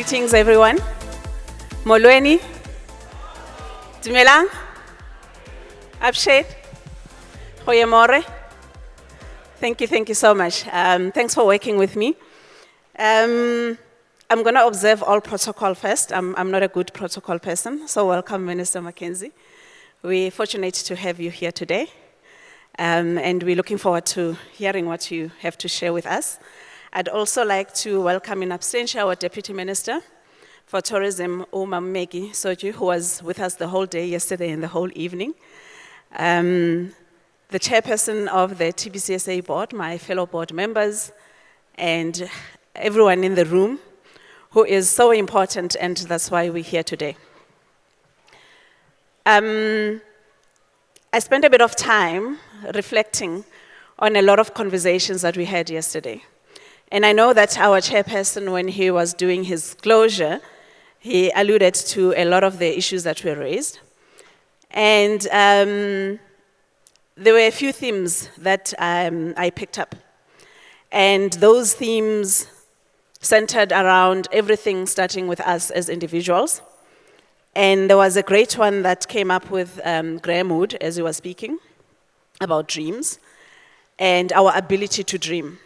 Greetings, everyone. Molweni. Dumelang. Abshed. Goeiemorgen. Thank you so much. Thanks for working with me. I'm going to observe all protocol first. I'm not a good protocol person, so welcome, Minister McKenzie. We're fortunate to have you here today, and we're looking forward to hearing what you have to share with us. I'd also like to welcome in absentia our Deputy Minister for Tourism, Megi Soju, who was with us the whole day yesterday and the whole evening. The Chairperson of the TBCSA board, my fellow board members, and everyone in the room who is so important, and that's why we're here today. I spent a bit of time reflecting on a lot of conversations that we had yesterday. And I know that our chairperson, when he was doing his closure, he alluded to a lot of the issues that were raised. And there were a few themes that I picked up. And those themes centered around everything starting with us as individuals. And there was a great one that came up with Graham Wood as he was speaking about dreams and our ability to dream.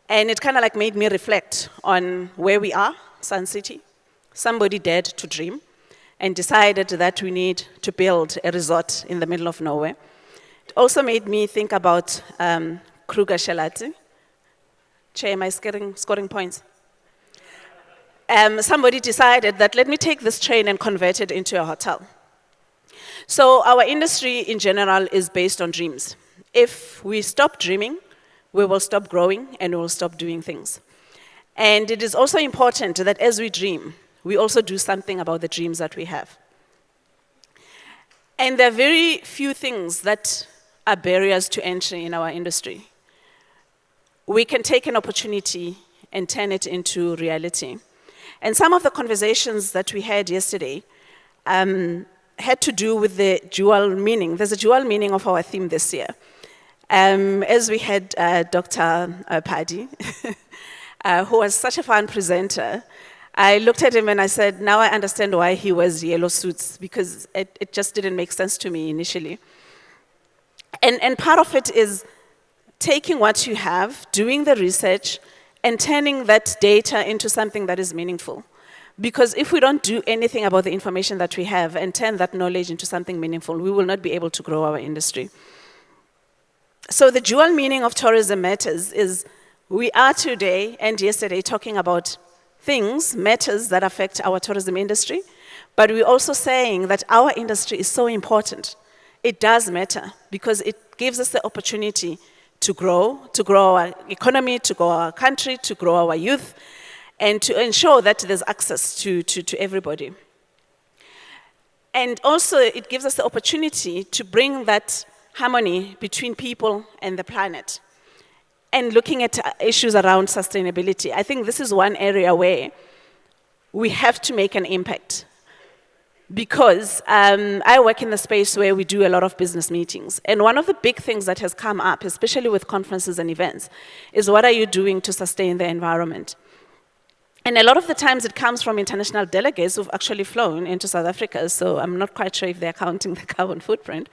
And it kind of like made me reflect on where we are, Sun City. Somebody dared to dream and decided that we need to build a resort in the middle of nowhere. It also made me think about Kruger Shelati. Chair, am I scoring points? Somebody decided that let me take this train and convert it into a hotel. So our industry in general is based on dreams. If we stop dreaming, we will stop growing and we will stop doing things. And it is also important that as we dream, we also do something about the dreams that we have. And there are very few things that are barriers to entry in our industry. We can take an opportunity and turn it into reality. And some of the conversations that we had yesterday had to do with the dual meaning. There's a dual meaning of our theme this year. As we had Dr. Paddy, who was such a fun presenter, I looked at him and I said, now I understand why he wears yellow suits, because it just didn't make sense to me initially. And part of it is taking what you have, doing the research, and turning that data into something that is meaningful. Because if we don't do anything about the information that we have and turn that knowledge into something meaningful, we will not be able to grow our industry. So the dual meaning of tourism matters is we are today and yesterday talking about things, matters that affect our tourism industry, but we're also saying that our industry is so important. It does matter because it gives us the opportunity to grow our economy, to grow our country, to grow our youth, and to ensure that there's access to everybody. And also it gives us the opportunity to bring that harmony between people and the planet. And looking at issues around sustainability, I think this is one area where we have to make an impact. Because I work in the space where we do a lot of business meetings. And one of the big things that has come up, especially with conferences and events, is what are you doing to sustain the environment? And a lot of the times it comes from international delegates who've actually flown into South Africa, so I'm not quite sure if they're counting the carbon footprint,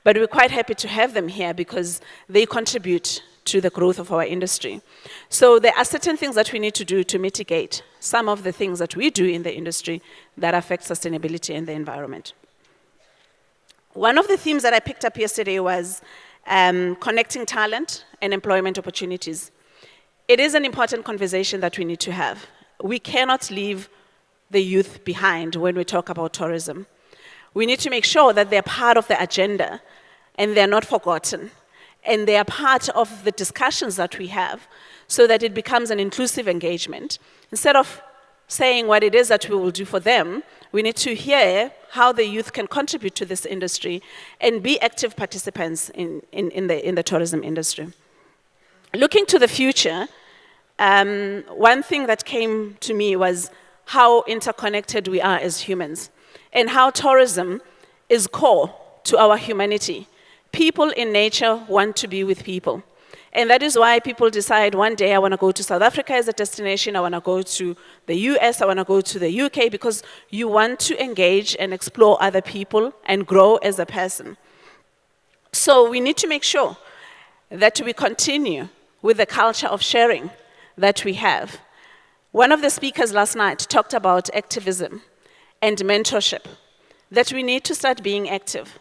but we're quite happy to have them here because they contribute to the growth of our industry. So there are certain things that we need to do to mitigate some of the things that we do in the industry that affect sustainability and the environment. One of the themes that I picked up yesterday was connecting talent and employment opportunities. It is an important conversation that we need to have. We cannot leave the youth behind when we talk about tourism. We need to make sure that they're part of the agenda and they're not forgotten. And they are part of the discussions that we have so that it becomes an inclusive engagement. Instead of saying what it is that we will do for them, we need to hear how the youth can contribute to this industry and be active participants in the tourism industry. Looking to the future, one thing that came to me was how interconnected we are as humans and how tourism is core to our humanity. People in nature want to be with people. And that is why people decide one day I want to go to South Africa as a destination, I want to go to the US, I want to go to the UK, because you want to engage and explore other people and grow as a person. So we need to make sure that we continue with the culture of sharing that we have. One of the speakers last night talked about activism and mentorship, that we need to start being active.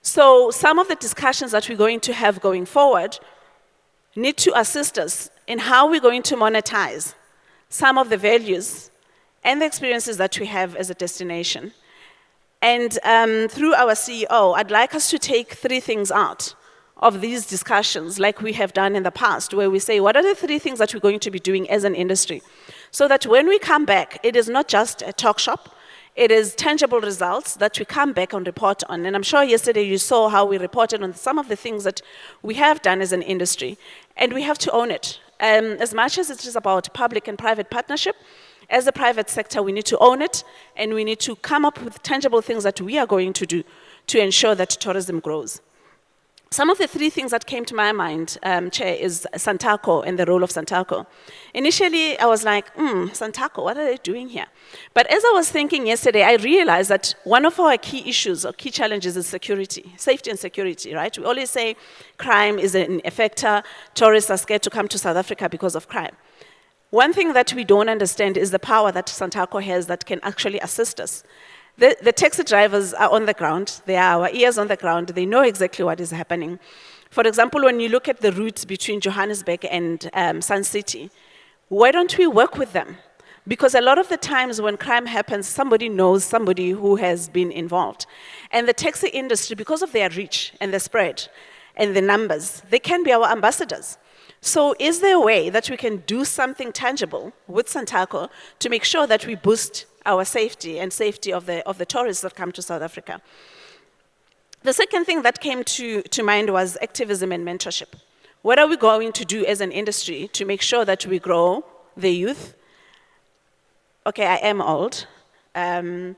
So some of the discussions that we're going to have going forward need to assist us in how we're going to monetize some of the values and the experiences that we have as a destination. And through our CEO, I'd like us to take 3 things out of these discussions, like we have done in the past, where we say, what are the 3 things that we're going to be doing as an industry? So that when we come back, it is not just a talk shop, it is tangible results that we come back and report on. And I'm sure yesterday you saw how we reported on some of the things that we have done as an industry. And we have to own it. As much as it is about public and private partnership, as a private sector, we need to own it, and we need to come up with tangible things that we are going to do to ensure that tourism grows. Some of the 3 things that came to my mind, Chair, is Santaco and the role of Santaco. Initially, I was like, Santaco, what are they doing here? But as I was thinking yesterday, I realized that one of our key issues or key challenges is security, safety and security, right? We always say crime is an effector, tourists are scared to come to South Africa because of crime. One thing that we don't understand is the power that Santaco has that can actually assist us. The taxi drivers are on the ground, they are our ears on the ground, they know exactly what is happening. For example, when you look at the routes between Johannesburg and Sun City, why don't we work with them? Because a lot of the times when crime happens, somebody knows somebody who has been involved. And the taxi industry, because of their reach and the spread and the numbers, they can be our ambassadors. So is there a way that we can do something tangible with Santaco to make sure that we boost our safety and safety of the tourists that come to South Africa? The second thing that came to mind was activism and mentorship. What are we going to do as an industry to make sure that we grow the youth? Okay, I am old. And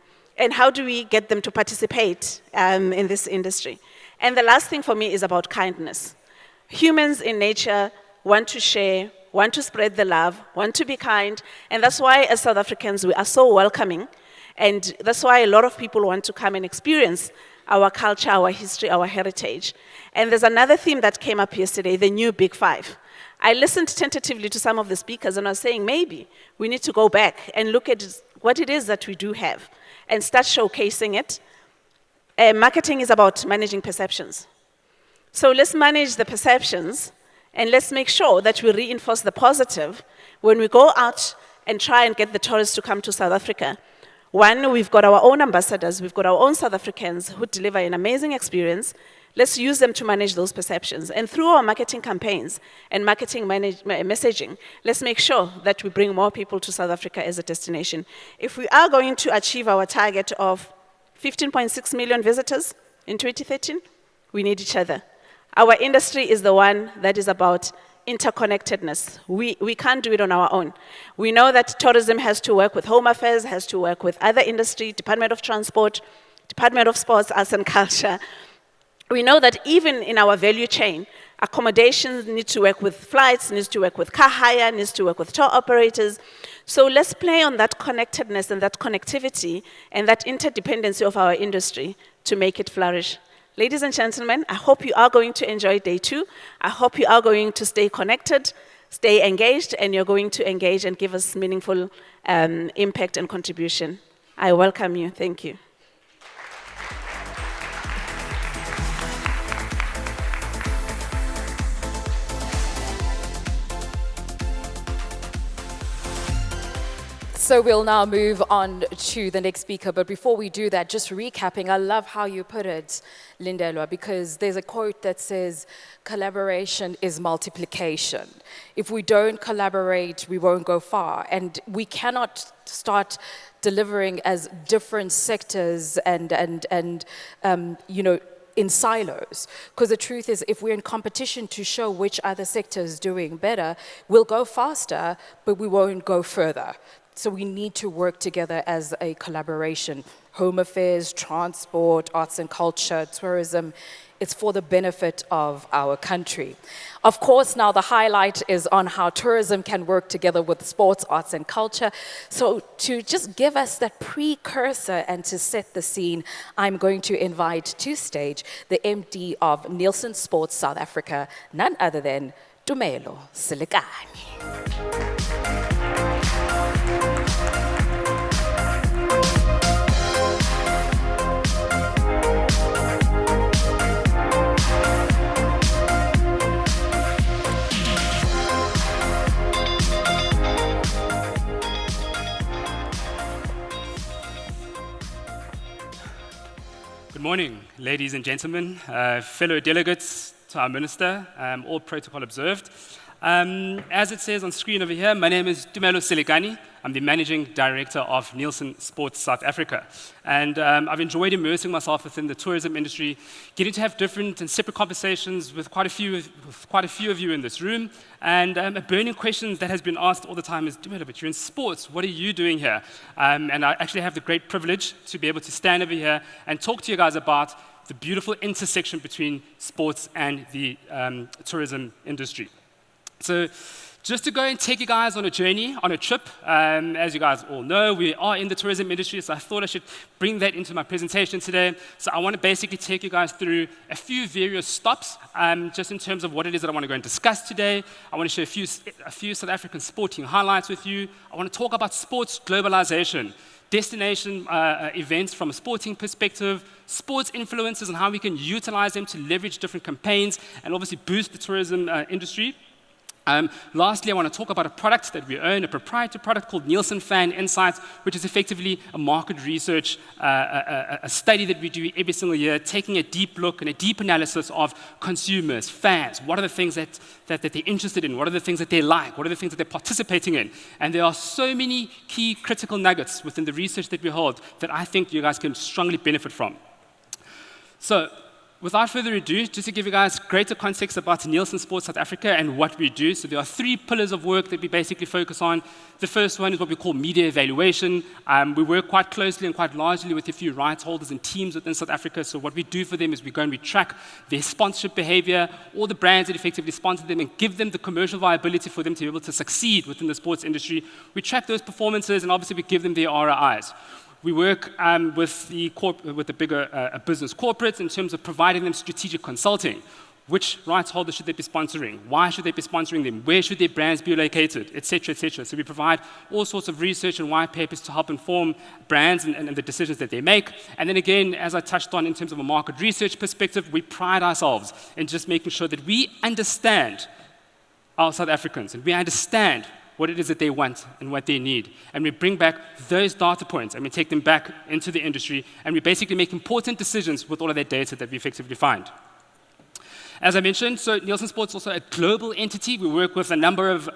how do we get them to participate in this industry? And the last thing for me is about kindness. Humans in nature want to share, want to spread the love, want to be kind, and that's why as South Africans we are so welcoming, and that's why a lot of people want to come and experience our culture, our history, our heritage. And there's another theme that came up yesterday, the new Big Five. I listened tentatively to some of the speakers and I was saying maybe we need to go back and look at what it is that we do have and start showcasing it. Marketing is about managing perceptions. So let's manage the perceptions and let's make sure that we reinforce the positive when we go out and try and get the tourists to come to South Africa. One, we've got our own ambassadors, we've got our own South Africans who deliver an amazing experience. Let's use them to manage those perceptions. And through our marketing campaigns and marketing messaging, let's make sure that we bring more people to South Africa as a destination. If we are going to achieve our target of 15.6 million visitors in 2013, we need each other. Our industry is the one that is about interconnectedness. We can't do it on our own. We know that tourism has to work with Home Affairs, has to work with other industry, Department of Transport, Department of Sports, Arts and Culture. We know that even in our value chain, accommodations need to work with flights, needs to work with car hire, needs to work with tour operators. So let's play on that connectedness and that connectivity and that interdependency of our industry to make it flourish. Ladies and gentlemen, I hope you are going to enjoy day 2. I hope you are going to stay connected, stay engaged, and you're going to engage and give us meaningful impact and contribution. I welcome you. Thank you. So we'll now move on to the next speaker, but before we do that, just recapping, I love how you put it, Lindelwa, because there's a quote that says, collaboration is multiplication. If we don't collaborate, we won't go far, and we cannot start delivering as different sectors and you know, in silos. Because the truth is, if we're in competition to show which other sector is doing better, we'll go faster, but we won't go further. So we need to work together as a collaboration. Home Affairs, transport, arts and culture, tourism, it's for the benefit of our country. Of course, now the highlight is on how tourism can work together with sports, arts, and culture. So to just give us that precursor and to set the scene, I'm going to invite to stage the MD of Nielsen Sports South Africa, none other than Tumelo Selikane. Good morning, ladies and gentlemen, fellow delegates to our minister, all protocol observed. As it says on screen over here, my name is Tumelo Selikane. I'm the Managing Director of Nielsen Sports South Africa. And I've enjoyed immersing myself within the tourism industry, getting to have different and separate conversations with quite a few of you in this room. And a burning question that has been asked all the time is, Tumelo, but you're in sports, what are you doing here? And I actually have the great privilege to be able to stand over here and talk to you guys about the beautiful intersection between sports and the tourism industry. So just to go and take you guys on a journey, on a trip, as you guys all know, we are in the tourism industry, so I thought I should bring that into my presentation today. So I want to basically take you guys through a few various stops, just in terms of what it is that I want to go and discuss today. I want to share a few South African sporting highlights with you. I want to talk about sports globalization, destination events from a sporting perspective, sports influencers and how we can utilize them to leverage different campaigns and obviously boost the tourism industry. Lastly, I want to talk about a product that we own, a proprietary product called Nielsen Fan Insights, which is effectively a market research, a study that we do every single year, taking a deep look and a deep analysis of consumers, fans, what are the things that they're interested in, what are the things that they like, what are the things that they're participating in. And there are so many key critical nuggets within the research that we hold that I think you guys can strongly benefit from. So, without further ado, just to give you guys greater context about Nielsen Sports South Africa and what we do. So there are 3 pillars of work that we basically focus on. The first one is what we call media evaluation. We work quite closely and quite largely with a few rights holders and teams within South Africa. So what we do for them is we go and we track their sponsorship behavior, all the brands that effectively sponsor them, and give them the commercial viability for them to be able to succeed within the sports industry. We track those performances and obviously we give them their ROIs. We work with the bigger business corporates in terms of providing them strategic consulting. Which rights holders should they be sponsoring? Why should they be sponsoring them? Where should their brands be located? Et cetera, et cetera. So we provide all sorts of research and white papers to help inform brands and the decisions that they make. And then again, as I touched on in terms of a market research perspective, we pride ourselves in just making sure that we understand our South Africans and we understand what it is that they want and what they need. And we bring back those data points and we take them back into the industry and we basically make important decisions with all of that data that we effectively find. As I mentioned, so Nielsen Sports is also a global entity. We work with a number of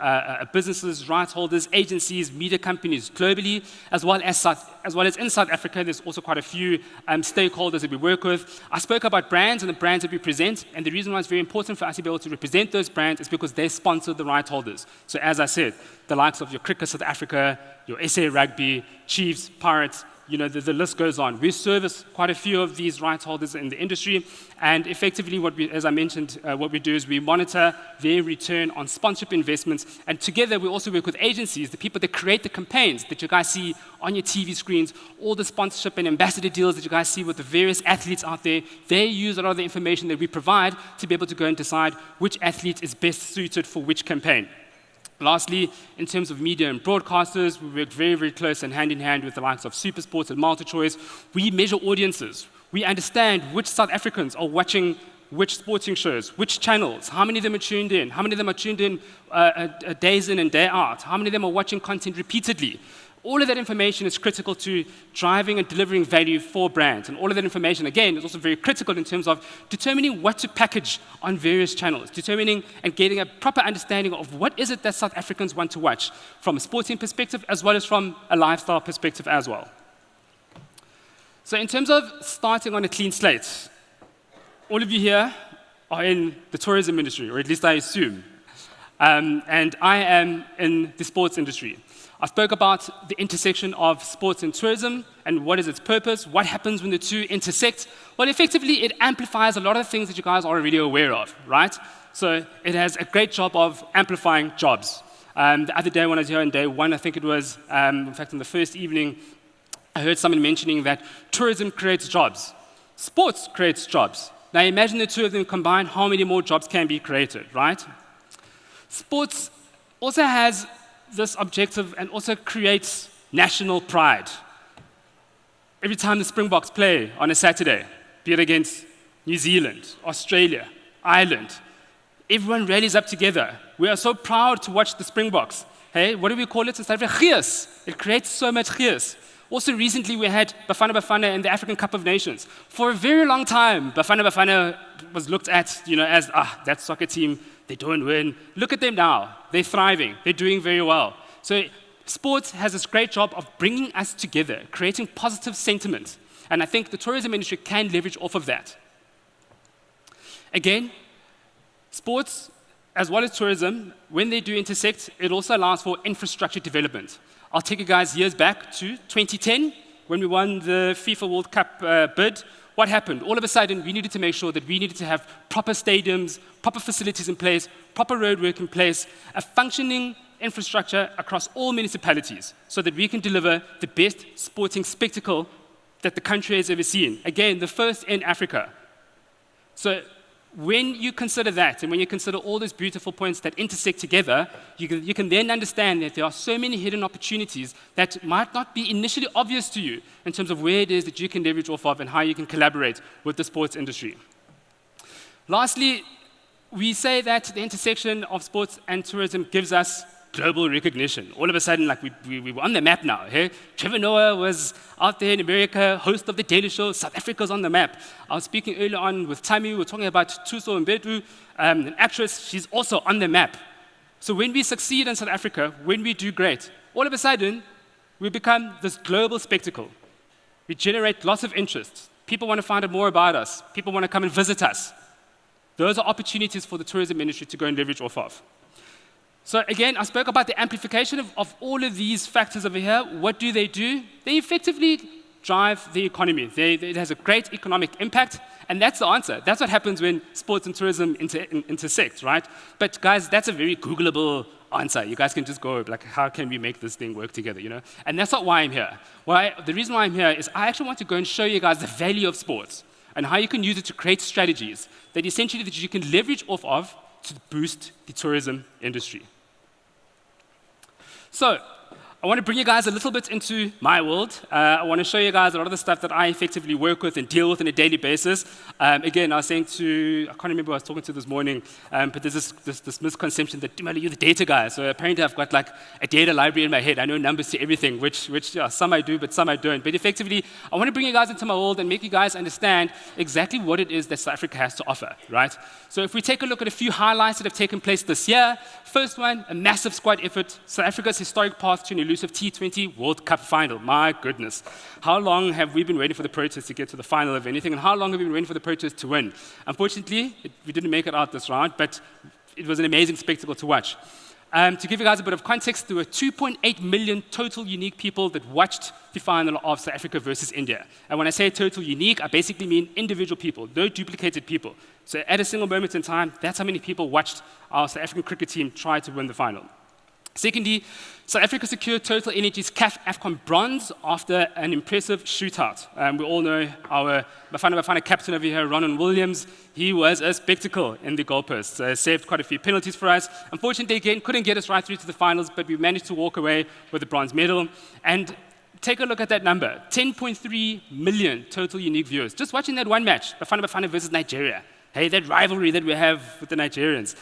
businesses, rights holders, agencies, media companies globally, as well as in South Africa. There's also quite a few stakeholders that we work with. I spoke about brands and the brands that we present, and the reason why it's very important for us to be able to represent those brands is because they sponsor the rights holders. So as I said, the likes of your Cricket South Africa, your SA Rugby, Chiefs, Pirates, you know, the list goes on. We service quite a few of these rights holders in the industry, and effectively, as I mentioned, what we do is we monitor their return on sponsorship investments, and together we also work with agencies, the people that create the campaigns that you guys see on your TV screens, all the sponsorship and ambassador deals that you guys see with the various athletes out there. They use a lot of the information that we provide to be able to go and decide which athlete is best suited for which campaign. Lastly, in terms of media and broadcasters, we work very, very close and hand in hand with the likes of SuperSports and MultiChoice. We measure audiences. We understand which South Africans are watching which sporting shows, which channels, how many of them are tuned in, how many of them are tuned in days in and day out, how many of them are watching content repeatedly. All of that information is critical to driving and delivering value for brands. And all of that information, again, is also very critical in terms of determining what to package on various channels, determining and getting a proper understanding of what is it that South Africans want to watch from a sporting perspective as well as from a lifestyle perspective as well. So in terms of starting on a clean slate, all of you here are in the tourism industry, or at least I assume. and I am in the sports industry. I spoke about the intersection of sports and tourism and what is its purpose, what happens when the two intersect. Well, effectively, it amplifies a lot of things that you guys are already aware of, right? So it has a great job of amplifying jobs. The other day when I was here on day one, I think it was, in fact, on the first evening, I heard someone mentioning that tourism creates jobs. Sports creates jobs. Now imagine the two of them combined, how many more jobs can be created, right? Sports also has this objective and also creates national pride. Every time the Springboks play on a Saturday, be it against New Zealand, Australia, Ireland, everyone rallies up together. We are so proud to watch the Springboks. Hey, what do we call it in South Africa? Gees. It creates so much gees. Also recently we had Bafana Bafana in the African Cup of Nations. For a very long time, Bafana Bafana was looked at, as, that soccer team, they don't win. Look at them now. They're thriving. They're doing very well. So sports has this great job of bringing us together, creating positive sentiment. And I think the tourism industry can leverage off of that. Again, sports, as well as tourism, when they do intersect, it also allows for infrastructure development. I'll take you guys years back to 2010, when we won the FIFA World Cup bid. What happened? All of a sudden, we needed to make sure that we needed to have proper stadiums, proper facilities in place, proper roadwork in place, a functioning infrastructure across all municipalities, so that we can deliver the best sporting spectacle that the country has ever seen. Again, the first in Africa. So when you consider that, and when you consider all those beautiful points that intersect together, you can then understand that there are so many hidden opportunities that might not be initially obvious to you in terms of where it is that you can leverage off of and how you can collaborate with the sports industry. Lastly, we say that the intersection of sports and tourism gives us global recognition. All of a sudden, like we were on the map now. Hey? Trevor Noah was out there in America, host of The Daily Show. South Africa's on the map. I was speaking earlier on with Tammy. We were talking about Thuso Mbedu, an actress. She's also on the map. So when we succeed in South Africa, when we do great, all of a sudden, we become this global spectacle. We generate lots of interest. People want to find out more about us. People want to come and visit us. Those are opportunities for the tourism industry to go and leverage off of. So again, I spoke about the amplification of all of these factors over here. What do? They effectively drive the economy. It has a great economic impact, and that's the answer. That's what happens when sports and tourism intersect, right? But guys, that's a very Googleable answer. You guys can just go, like, how can we make this thing work together, And that's not why I'm here. The reason why I'm here is I actually want to go and show you guys the value of sports and how you can use it to create strategies that essentially that you can leverage off of to boost the tourism industry. So, I want to bring you guys a little bit into my world. I want to show you guys a lot of the stuff that I effectively work with and deal with on a daily basis. Again, I was saying to, I can't remember who I was talking to this morning, but there's this misconception that, Tumelo, you're the data guy. So apparently I've got like a data library in my head. I know numbers to everything, which some I do, but some I don't. But effectively, I want to bring you guys into my world and make you guys understand exactly what it is that South Africa has to offer, right? So if we take a look at a few highlights that have taken place this year, first one, a massive squad effort, South Africa's historic path to an elusive T20 World Cup final. My goodness. How long have we been waiting for the Proteas to get to the final of anything, and how long have we been waiting for the Proteas to win? Unfortunately, we didn't make it out this round, but it was an amazing spectacle to watch. To give you guys a bit of context, there were 2.8 million total unique people that watched the final of South Africa versus India. And when I say total unique, I basically mean individual people, no duplicated people. So at a single moment in time, that's how many people watched our South African cricket team try to win the final. Secondly, South Africa secured Total Energies CAF AFCON bronze after an impressive shootout. We all know our Bafana captain over here, Ronan Williams. He was a spectacle in the goalposts. Saved quite a few penalties for us. Unfortunately, again, couldn't get us right through to the finals, but we managed to walk away with a bronze medal. And take a look at that number, 10.3 million total unique viewers. Just watching that one match, Bafana versus Nigeria. Hey, that rivalry that we have with the Nigerians.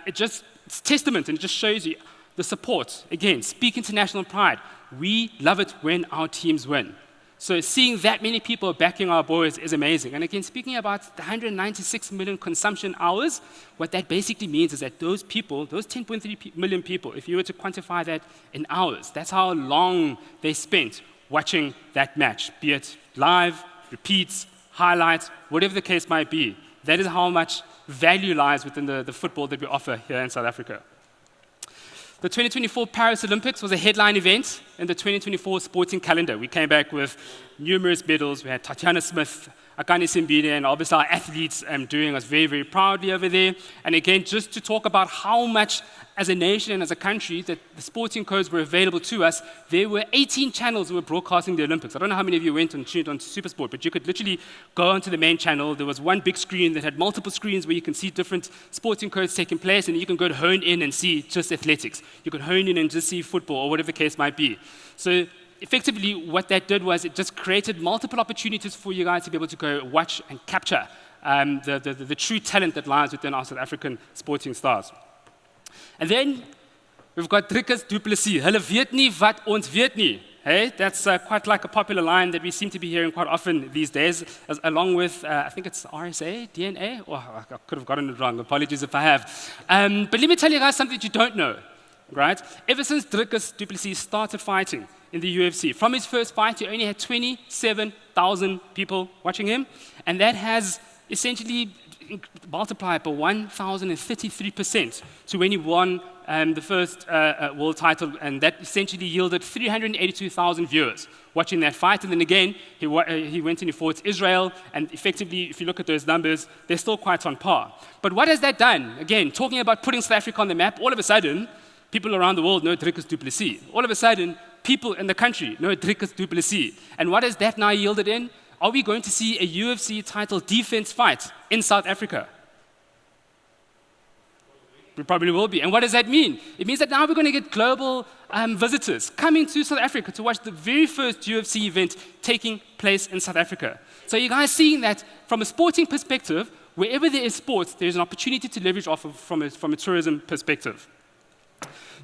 It's testament, and it just shows you the support. Again, speaking to national pride. We love it when our teams win. So seeing that many people backing our boys is amazing. And again, speaking about the 196 million consumption hours, what that basically means is that those people, those 10.3 million people, if you were to quantify that in hours, that's how long they spent watching that match, be it live, repeats, highlights, whatever the case might be. That is how much value lies within the football that we offer here in South Africa. The 2024 Paris Olympics was a headline event in the 2024 sporting calendar. We came back with numerous medals. We had Tatiana Smith, Akani Simbine, and obviously our athletes doing us very, very proudly over there. And again, just to talk about how much as a nation and as a country that the sporting codes were available to us, there were 18 channels that were broadcasting the Olympics. I don't know how many of you went and tuned on to SuperSport, but you could literally go onto the main channel. There was one big screen that had multiple screens where you can see different sporting codes taking place, and you can go to hone in and see just athletics. You can hone in and just see football or whatever the case might be. So effectively, what that did was it just created multiple opportunities for you guys to be able to go watch and capture the true talent that lies within our South African sporting stars. And then we've got Driekus du Plessis. Hulle weet nie wat ons weet nie. Hey, that's quite like a popular line that we seem to be hearing quite often these days, along with, I think it's RSA, DNA? Oh, I could have gotten it wrong. Apologies if I have. But let me tell you guys something that you don't know, right? Ever since Driekus du Plessis started fighting in the UFC, from his first fight, he only had 27,000 people watching him, and that has essentially multiplied by 1,033% to when he won the first world title, and that essentially yielded 382,000 viewers watching that fight. And then again, he went and he fought Israel, and effectively, if you look at those numbers, they're still quite on par. But what has that done? Again, talking about putting South Africa on the map, all of a sudden, people around the world know Driekus du Plessis. All of a sudden, people in the country know Driekus du Plessis. And what has that now yielded in? Are we going to see a UFC title defense fight in South Africa? We probably will be. And what does that mean? It means that now we're going to get global visitors coming to South Africa to watch the very first UFC event taking place in South Africa. So you guys seeing that from a sporting perspective, wherever there is sports, there's an opportunity to leverage off of from a tourism perspective.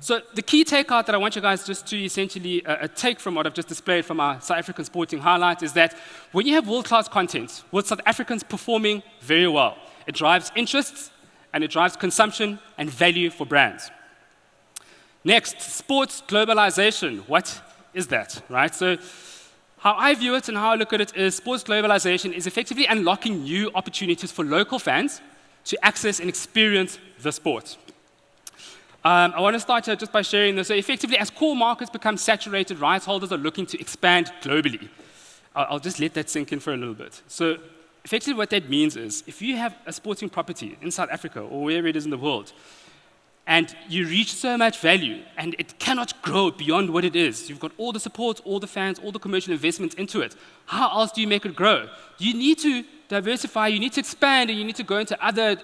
So the key takeout that I want you guys just to essentially take from what I've just displayed from our South African sporting highlight is that when you have world-class content, with South Africans performing very well, it drives interests and it drives consumption and value for brands. Next, sports globalization. What is that, right? So how I view it and how I look at it is sports globalization is effectively unlocking new opportunities for local fans to access and experience the sport. I want to start here just by sharing this. So effectively, as core markets become saturated, rights holders are looking to expand globally. I'll just let that sink in for a little bit. So effectively what that means is, if you have a sporting property in South Africa or wherever it is in the world, and you reach so much value, and it cannot grow beyond what it is, you've got all the support, all the fans, all the commercial investments into it, how else do you make it grow? You need to diversify, you need to expand, and you need to go into other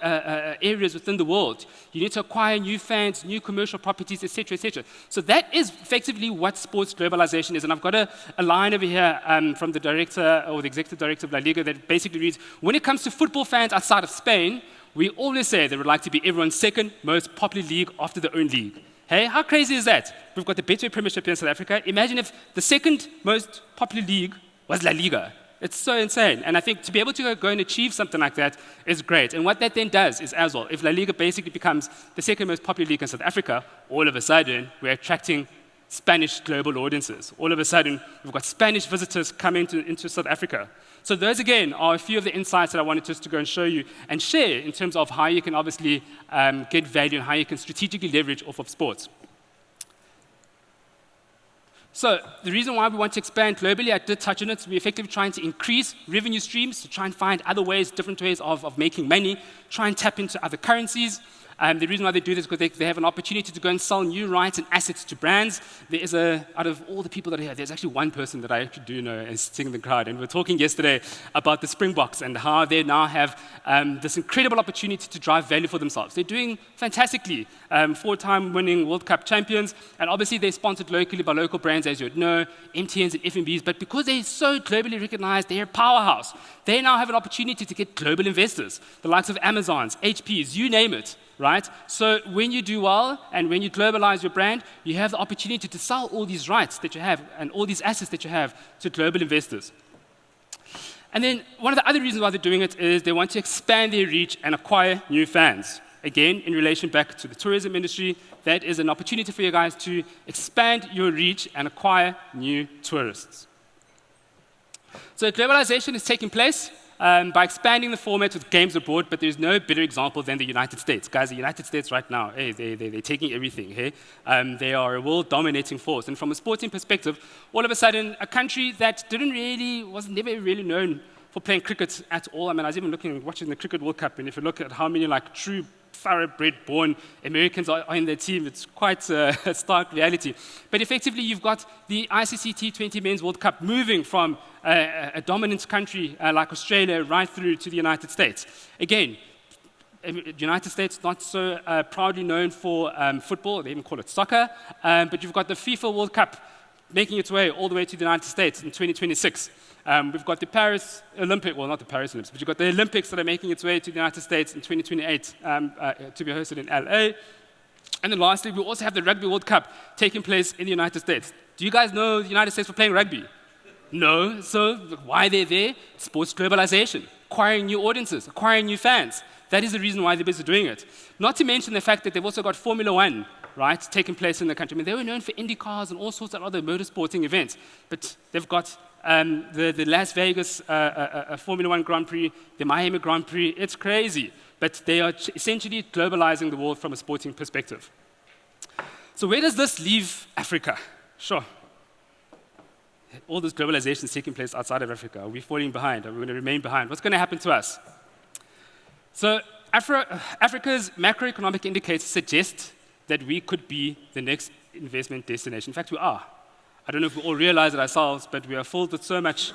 areas within the world. You need to acquire new fans, new commercial properties, etc., etc. So that is effectively what sports globalization is. And I've got a line over here from the director, or the executive director of La Liga, that basically reads, when it comes to football fans outside of Spain, we always say they would like to be everyone's second most popular league after their own league. Hey, how crazy is that? We've got the Betway Premiership here in South Africa. Imagine if the second most popular league was La Liga. It's so insane. And I think to be able to go and achieve something like that is great. And what that then does is, as well, if La Liga basically becomes the second most popular league in South Africa, all of a sudden, we're attracting Spanish global audiences. All of a sudden, we've got Spanish visitors coming into South Africa. So those, again, are a few of the insights that I wanted just to go and show you and share in terms of how you can obviously get value and how you can strategically leverage off of sports. So the reason why we want to expand globally, I did touch on it, we're effectively trying to increase revenue streams, to try and find other ways, different ways of making money, try and tap into other currencies. The reason why they do this is because they have an opportunity to go and sell new rights and assets to brands. There is out of all the people that are here, there's actually one person that I actually do know is sitting in the crowd. And we were talking yesterday about the Springboks and how they now have this incredible opportunity to drive value for themselves. They're doing fantastically, 4-time winning World Cup champions. And obviously they're sponsored locally by local brands, as you would know, MTNs and FNBs. But because they're so globally recognized, they're a powerhouse. They now have an opportunity to get global investors, the likes of Amazons, HPs, you name it. Right? So when you do well and when you globalize your brand, you have the opportunity to sell all these rights that you have and all these assets that you have to global investors. And then one of the other reasons why they're doing it is they want to expand their reach and acquire new fans. Again, in relation back to the tourism industry, that is an opportunity for you guys to expand your reach and acquire new tourists. So globalization is taking place. by expanding the format with games abroad, but there's no better example than the United States. Guys, the United States right now, hey, they're taking everything. Hey? They are a world-dominating force. And from a sporting perspective, all of a sudden, a country that was never really known for playing cricket at all. I mean, I was even watching the Cricket World Cup, and if you look at how many true thoroughbred-born Americans are in their team, it's quite a stark reality. But effectively, you've got the ICC T20 Men's World Cup moving from a dominant country like Australia right through to the United States. Again, the United States not so proudly known for football, they even call it soccer, but you've got the FIFA World Cup making its way all the way to the United States in 2026. We've got the Paris Olympics, well, not the Paris Olympics, but you've got the Olympics that are making its way to the United States in 2028 to be hosted in LA. And then lastly, we also have the Rugby World Cup taking place in the United States. Do you guys know the United States for playing rugby? No. So why they're there? Sports globalization, acquiring new audiences, acquiring new fans. That is the reason why they're busy doing it. Not to mention the fact that they've also got Formula One, right, taking place in the country. I mean, they were known for Indy cars and all sorts of other motorsporting events, but they've got the Las Vegas Formula One Grand Prix, the Miami Grand Prix. It's crazy, but they are essentially globalizing the world from a sporting perspective. So where does this leave Africa? Sure. All this globalization is taking place outside of Africa. Are we falling behind? Are we going to remain behind? What's going to happen to us? So Africa's macroeconomic indicators suggest that we could be the next investment destination. In fact, we are. I don't know if we all realize it ourselves, but we are filled with so much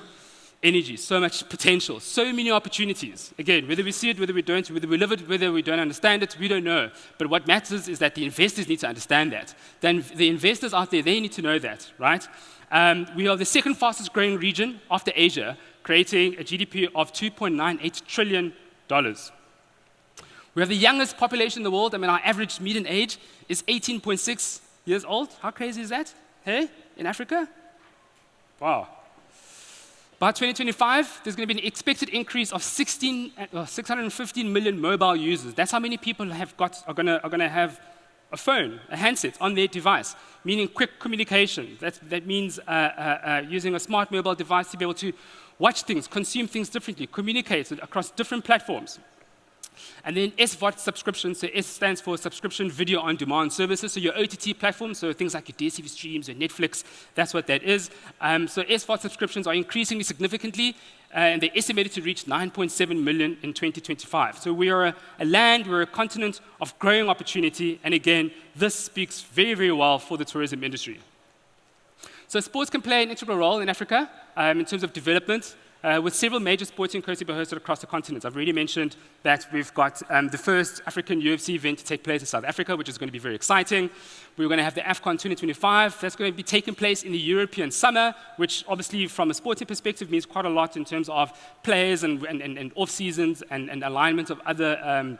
energy, so much potential, so many opportunities. Again, whether we see it, whether we don't, whether we live it, whether we don't understand it, we don't know. But what matters is that the investors need to understand that. Then the investors out there, they need to know that, right? We are the second fastest growing region after Asia, creating a GDP of $2.98 trillion. We have the youngest population in the world. I mean, our average median age is 18.6 years old. How crazy is that? Hey, in Africa? Wow. By 2025, there's going to be an expected increase of 615 million mobile users. That's how many people are going to have a phone, a handset on their device, meaning quick communication. That means using a smart mobile device to be able to watch things, consume things differently, communicate across different platforms. And then SVOD subscription, so S stands for Subscription Video On Demand Services, so your OTT platform, so things like your DSTV streams, your Netflix, that's what that is. So SVOD subscriptions are increasingly significantly, and they're estimated to reach 9.7 million in 2025. So we are we're a continent of growing opportunity, and again, this speaks very, very well for the tourism industry. So sports can play an integral role in Africa in terms of development, with several major sporting currently being hosted across the continent. I've already mentioned that we've got the first African UFC event to take place in South Africa, which is going to be very exciting. We're going to have the AFCON 2025. That's going to be taking place in the European summer, which obviously from a sporting perspective means quite a lot in terms of players and off-seasons and alignment of other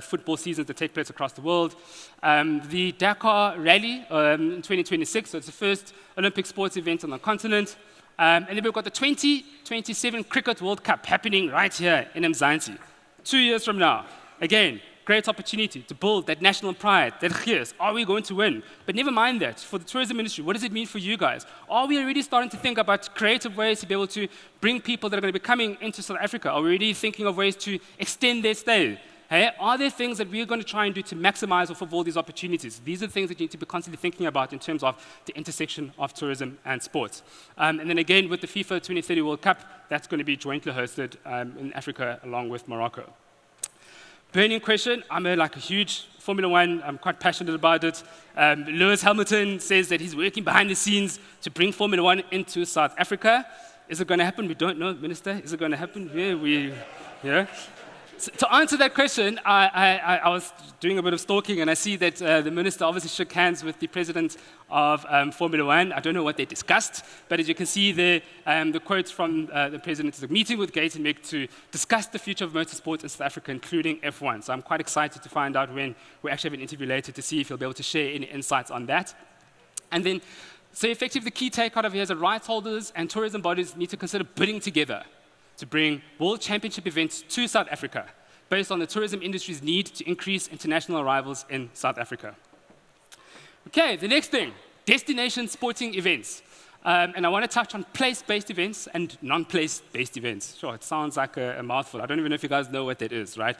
football seasons that take place across the world. The Dakar Rally in 2026, so it's the first Olympic sports event on the continent. And then we've got the 2027 Cricket World Cup happening right here in Mzansi, 2 years from now. Again, great opportunity to build that national pride, that gees. Are we going to win? But never mind that. For the tourism industry, what does it mean for you guys? Are we already starting to think about creative ways to be able to bring people that are going to be coming into South Africa? Are we already thinking of ways to extend their stay? Hey, are there things that we're going to try and do to maximize off of all these opportunities? These are the things that you need to be constantly thinking about in terms of the intersection of tourism and sports. And then again, with the FIFA 2030 World Cup, that's going to be jointly hosted in Africa along with Morocco. Burning question, I'm a huge Formula One, I'm quite passionate about it. Lewis Hamilton says that he's working behind the scenes to bring Formula One into South Africa. Is it going to happen? We don't know, Minister. Is it going to happen? Yeah. So to answer that question, I was doing a bit of stalking, and I see that the minister obviously shook hands with the president of Formula One. I don't know what they discussed, but as you can see there, the quote from the president is a meeting with Gayton to discuss the future of motorsport in South Africa, including F1. So I'm quite excited to find out when we actually have an interview later to see if he'll be able to share any insights on that. And then, so effectively, the key take out of here is that rights holders and tourism bodies need to consider bidding together to bring World Championship events to South Africa, based on the tourism industry's need to increase international arrivals in South Africa. Okay, the next thing, destination sporting events. And I want to touch on place-based events and non-place-based events. Sure, it sounds like a mouthful. I don't even know if you guys know what that is, right?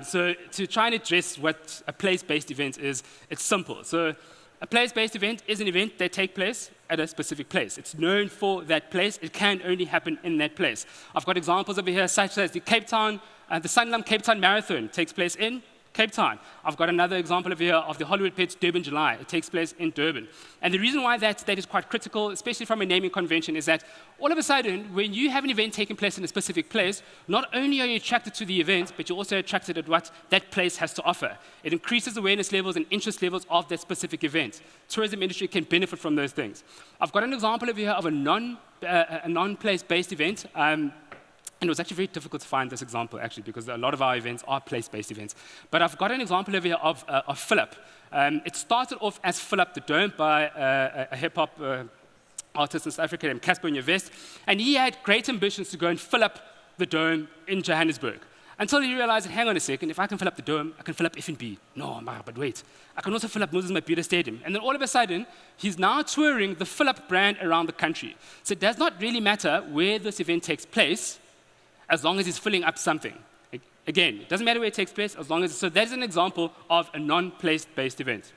So to try and address what a place-based event is, it's simple. So a place-based event is an event that takes place at a specific place. It's known for that place. It can only happen in that place. I've got examples over here, such as the Sanlam Cape Town Marathon takes place in Cape Town. I've got another example over here of the Hollywood Pets Durban July. It takes place in Durban. And the reason why that is quite critical, especially from a naming convention, is that all of a sudden, when you have an event taking place in a specific place, not only are you attracted to the event, but you're also attracted to what that place has to offer. It increases awareness levels and interest levels of that specific event. Tourism industry can benefit from those things. I've got an example over here of a non-place-based event. And it was actually very difficult to find this example, actually, because a lot of our events are place-based events. But I've got an example over here of Philip. It started off as Philip the Dome by a hip-hop artist in South Africa named Casper Nyovest. And he had great ambitions to go and fill up the Dome in Johannesburg. Until he realized, hang on a second, if I can fill up the Dome, I can fill up F&B. No, but wait, I can also fill up Moses Mabhida Stadium. And then all of a sudden, he's now touring the Philip brand around the country. So it does not really matter where this event takes place, as long as he's filling up something. Again, it doesn't matter where it takes place, as long as, so that's an example of a non-place-based event.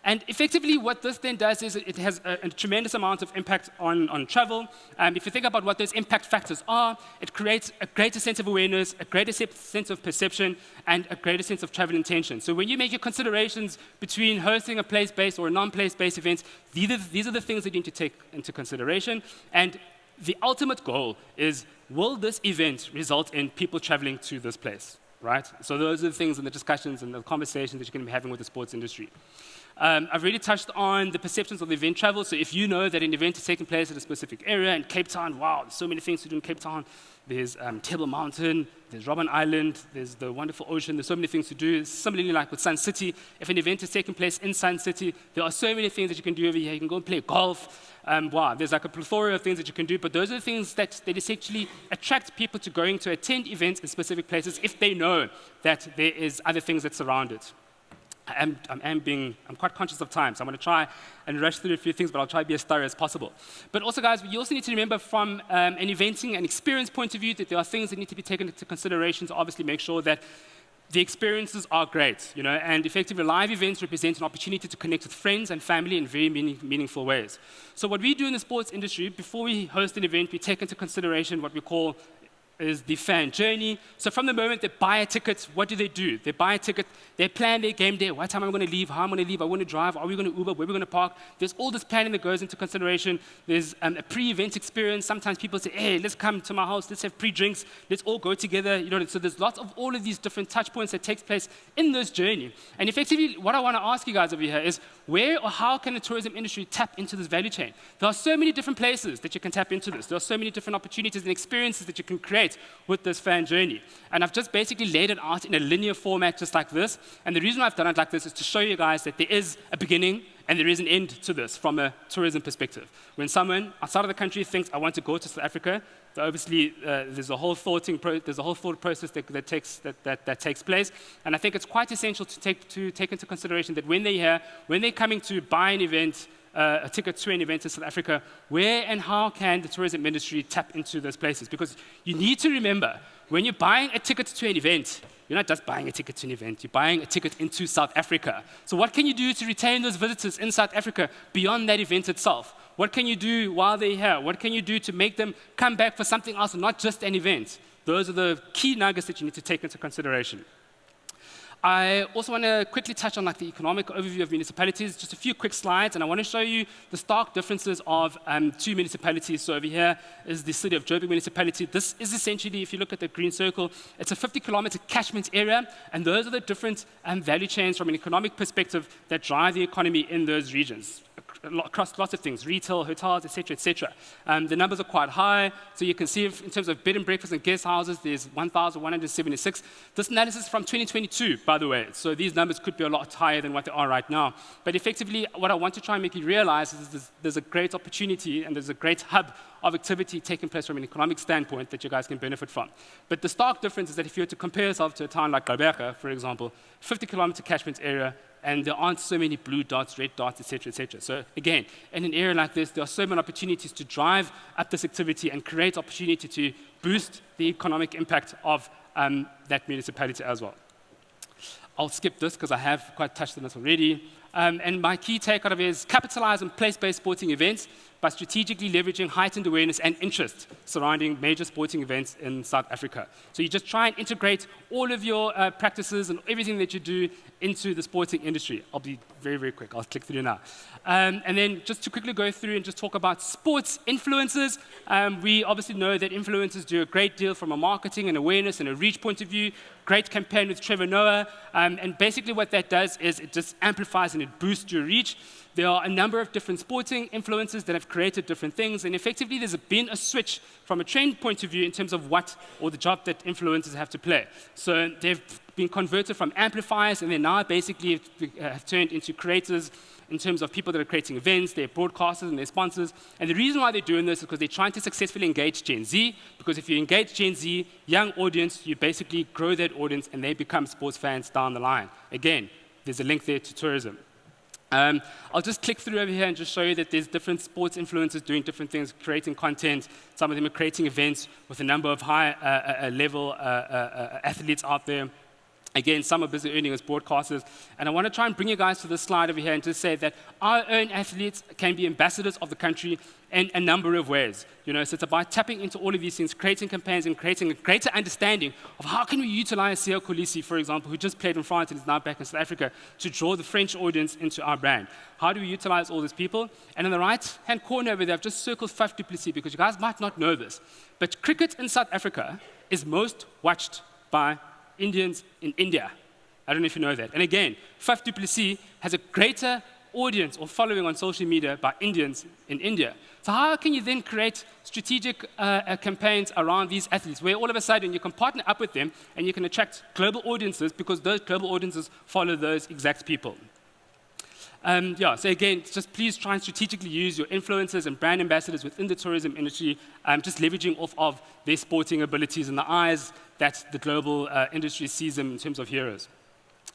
And effectively, what this then does is it has a tremendous amount of impact on travel. If you think about what those impact factors are, it creates a greater sense of awareness, a greater sense of perception, and a greater sense of travel intention. So when you make your considerations between hosting a place-based or a non-place-based event, these are the things that you need to take into consideration. And the ultimate goal is, will this event result in people traveling to this place, right? So those are the things and the discussions and the conversations that you're going to be having with the sports industry. I've really touched on the perceptions of the event travel. So if you know that an event is taking place at a specific area in Cape Town, wow, there's so many things to do in Cape Town. There's Table Mountain, there's Robben Island, there's the wonderful ocean, there's so many things to do. Similarly, like with Sun City, if an event is taking place in Sun City, there are so many things that you can do over here. You can go and play golf. Wow, there's like a plethora of things that you can do, but those are the things that essentially attract people to going to attend events in specific places if they know that there is other things that surround it. I'm quite conscious of time, so I'm going to try and rush through a few things, but I'll try to be as thorough as possible. But also, guys, you also need to remember from an eventing and experience point of view that there are things that need to be taken into consideration to obviously make sure that the experiences are great, and effectively live events represent an opportunity to connect with friends and family in very meaningful ways. So what we do in the sports industry, before we host an event, we take into consideration what we call is the fan journey. So from the moment they buy a ticket, what do? They buy a ticket, they plan their game day, what time am I going to leave, how am I going to leave, I want to drive, are we going to Uber, where are we going to park? There's all this planning that goes into consideration. There's a pre-event experience. Sometimes people say, hey, let's come to my house, let's have pre-drinks, let's all go together. So there's lots of all of these different touch points that takes place in this journey. And effectively, what I want to ask you guys over here is, where or how can the tourism industry tap into this value chain? There are so many different places that you can tap into this. There are so many different opportunities and experiences that you can create with this fan journey. And I've just basically laid it out in a linear format just like this. And the reason I've done it like this is to show you guys that there is a beginning and there is an end to this from a tourism perspective. When someone outside of the country thinks, I want to go to South Africa, obviously there's a whole thought process that takes place. And I think it's quite essential to take into consideration that when they're coming to buy an event, a ticket to an event in South Africa, where and how can the tourism industry tap into those places? Because you need to remember, when you're buying a ticket to an event, you're not just buying a ticket to an event, you're buying a ticket into South Africa. So what can you do to retain those visitors in South Africa beyond that event itself? What can you do while they're here? What can you do to make them come back for something else, not just an event? Those are the key nuggets that you need to take into consideration. I also want to quickly touch on the economic overview of municipalities, just a few quick slides, and I want to show you the stark differences of two municipalities. So over here is the city of Joburg municipality. This is essentially, if you look at the green circle, it's a 50-kilometer catchment area, and those are the different value chains from an economic perspective that drive the economy in those regions, across lots of things, retail, hotels, etc., etc. The numbers are quite high, so you can see in terms of bed and breakfast and guest houses, there's 1,176. This analysis is from 2022, by the way, so these numbers could be a lot higher than what they are right now. But effectively, what I want to try and make you realize is there's a great opportunity and there's a great hub of activity taking place from an economic standpoint that you guys can benefit from. But the stark difference is that if you were to compare yourself to a town like Gqeberha, for example, 50-kilometer catchment area, and there aren't so many blue dots, red dots, etc., etc. So again, in an area like this, there are so many opportunities to drive up this activity and create opportunity to boost the economic impact of that municipality as well. I'll skip this because I have quite touched on this already. And my key take out of it is capitalize on place-based sporting events by strategically leveraging heightened awareness and interest surrounding major sporting events in South Africa. So you just try and integrate all of your practices and everything that you do into the sporting industry. I'll be very, very quick. I'll click through now. And then just to quickly go through and just talk about sports influencers. We obviously know that influencers do a great deal from a marketing and awareness and a reach point of view. Great campaign with Trevor Noah. And basically what that does is it just amplifies and it boosts your reach. There are a number of different sporting influencers that have created different things, and effectively there's been a switch from a trend point of view in terms of what, or the job that influencers have to play. So they've been converted from amplifiers, and they now basically have turned into creators in terms of people that are creating events, they're broadcasters and they're sponsors. And the reason why they're doing this is because they're trying to successfully engage Gen Z, because if you engage Gen Z, young audience, you basically grow that audience and they become sports fans down the line. Again, there's a link there to tourism. I'll just click through over here and just show you that there's different sports influencers doing different things, creating content. Some of them are creating events with a number of high-level athletes out there. Again, some are busy earning as broadcasters. And I want to try and bring you guys to this slide over here and just say that our own athletes can be ambassadors of the country in a number of ways. So it's about tapping into all of these things, creating campaigns and creating a greater understanding of how can we utilize Siya Kolisi, for example, who just played in France and is now back in South Africa, to draw the French audience into our brand. How do we utilize all these people? And in the right-hand corner over there, I've just circled Faf du Plessis because you guys might not know this, but cricket in South Africa is most watched by Indians in India. I don't know if you know that. And again, Faf du Plessis has a greater audience or following on social media by Indians in India. So how can you then create strategic campaigns around these athletes where all of a sudden you can partner up with them and you can attract global audiences because those global audiences follow those exact people? So again, just please try and strategically use your influencers and brand ambassadors within the tourism industry, just leveraging off of their sporting abilities and the eyes that the global industry sees them in terms of heroes.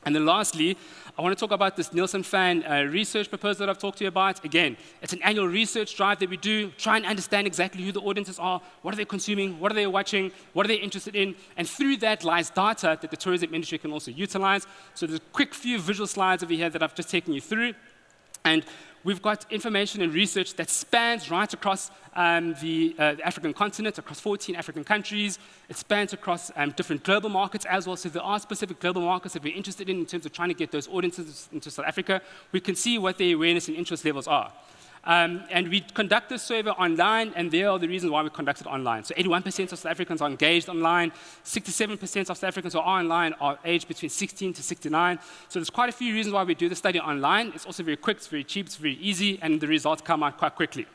And then lastly, I want to talk about this Nielsen fan research proposal that I've talked to you about. Again, it's an annual research drive that we do, try and understand exactly who the audiences are, what are they consuming, what are they watching, what are they interested in, and through that lies data that the tourism industry can also utilize. So there's a quick few visual slides over here that I've just taken you through. And we've got information and research that spans right across the African continent, across 14 African countries. It spans across different global markets as well. So there are specific global markets that we're interested in terms of trying to get those audiences into South Africa. We can see what their awareness and interest levels are. And we conduct this survey online, and there are the reasons why we conduct it online. So 81% of South Africans are engaged online. 67% of South Africans who are online are aged between 16 to 69. So there's quite a few reasons why we do the study online. It's also very quick, it's very cheap, it's very easy, and the results come out quite quickly.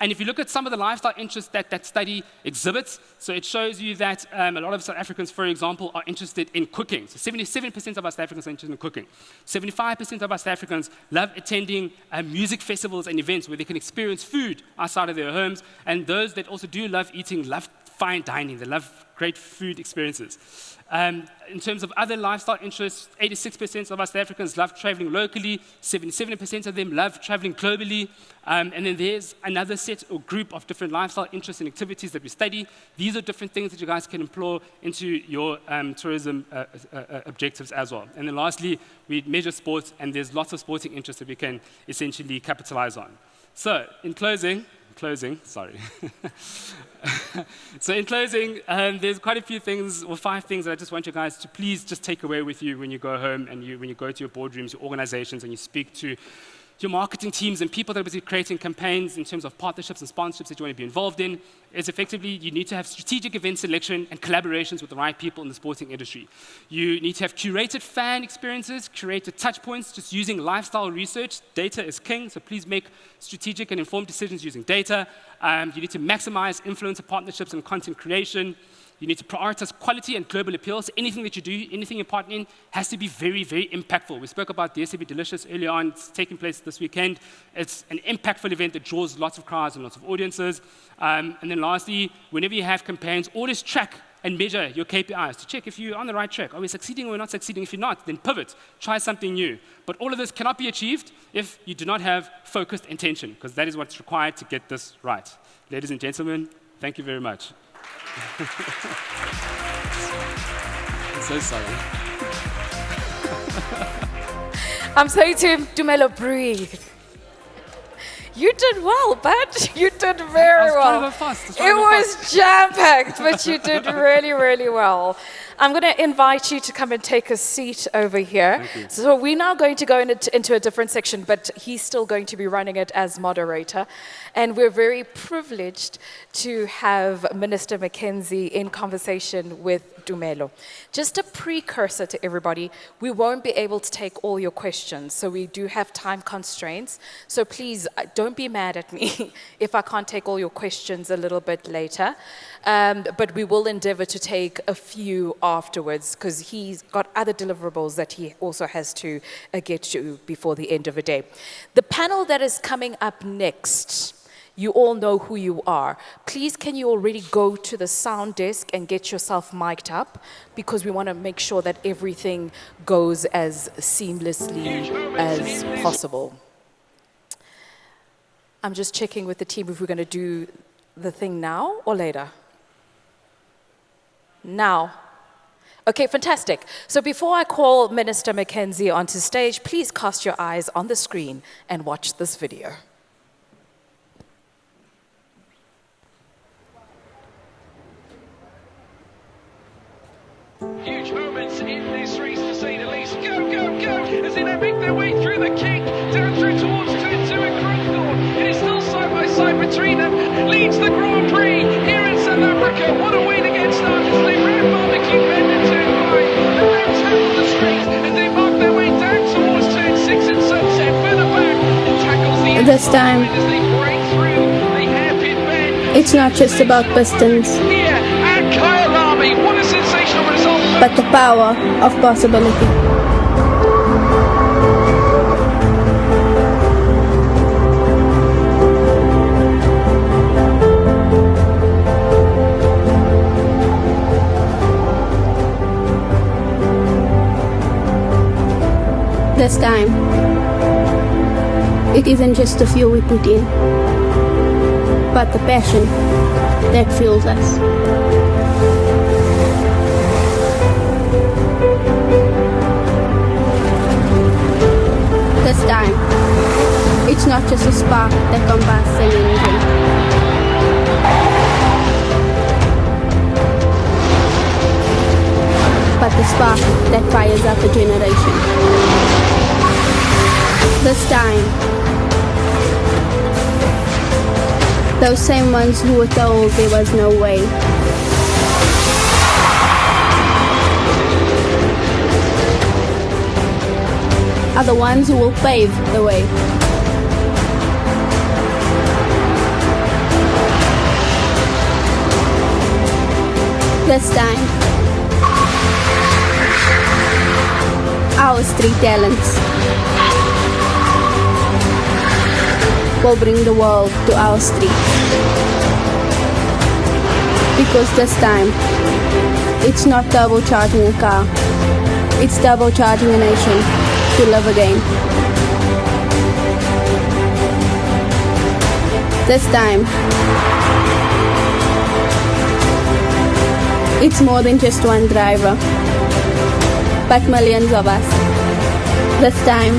And if you look at some of the lifestyle interests that that study exhibits, so it shows you that a lot of South Africans, for example, are interested in cooking. So 77% of our South Africans are interested in cooking. 75% of our South Africans love attending music festivals and events where they can experience food outside of their homes. And those that also do love eating love fine dining. They love great food experiences. In terms of other lifestyle interests, 86% of us South Africans love traveling locally, 77% of them love traveling globally, and then there's another set or group of different lifestyle interests and activities that we study. These are different things that you guys can employ into your tourism objectives as well. And then lastly, we measure sports, and there's lots of sporting interests that we can essentially capitalize on. So, in closing, sorry. So in closing, there's quite a few things, or 5 things that I just want you guys to please just take away with you when you go home and when you go to your boardrooms, your organizations, and you speak to your marketing teams and people that are busy creating campaigns in terms of partnerships and sponsorships that you want to be involved in, is effectively you need to have strategic event selection and collaborations with the right people in the sporting industry. You need to have curated fan experiences, curated touch points, just using lifestyle research. Data is king, so please make strategic and informed decisions using data. You need to maximize influencer partnerships and content creation. You need to prioritize quality and global appeal. So anything that you do, anything you partner in, has to be very, very impactful. We spoke about the SAB Delicious earlier on. It's taking place this weekend. It's an impactful event that draws lots of crowds and lots of audiences. And then lastly, whenever you have campaigns, always track and measure your KPIs to check if you're on the right track. Are we succeeding or we're not succeeding? If you're not, then pivot, try something new. But all of this cannot be achieved if you do not have focused intention, because that is what's required to get this right. Ladies and gentlemen, thank you very much. I'm so sorry. I'm saying to him, Tumelo, breathe. You did well, bud. You did very well. It was jam-packed, but you did really, really well. I'm going to invite you to come and take a seat over here. So we're now going to go into a different section, but he's still going to be running it as moderator. And we're very privileged to have Minister McKenzie in conversation with Tumelo. Just a precursor to everybody, we won't be able to take all your questions, so we do have time constraints. So please don't be mad at me if I can't take all your questions a little bit later. But we will endeavor to take a few afterwards, because he's got other deliverables that he also has to get to before the end of the day. The panel that is coming up next, you all know who you are. Please, can you already go to the sound desk and get yourself mic'd up, because we want to make sure that everything goes as seamlessly as possible. I'm just checking with the team if we're going to do the thing now or later. Now. Okay, fantastic. So before I call Minister McKenzie onto stage, please cast your eyes on the screen and watch this video. Huge moments in this race, to say the least. Go, go, go! As they make their way through the kick, down through towards turn 2 and Crowthorne. It is still side by side between them. Leads the Grand Prix here in South Africa. What a way to get started. As they round barbecue bend in turn 5. And then tackle the straight as they mark their way down towards turn 6 and Sunset. Further back, it tackles the This time, as they break through the hairpin bend. it's not just about pistons, Here at Kyalami. What a sensational result. but the power of possibility. This time, it isn't just the fuel we put in, but the passion that fuels us. This time, it's not just a spark that combusts an engine, but the spark that fires up a generation. This time, those same ones who were told there was no way, are the ones who will pave the way. This time, our street talents will bring the world to our streets. Because this time, it's not turbocharging a car, it's turbocharging a nation to live again. This time, it's more than just one driver, but millions of us. This time,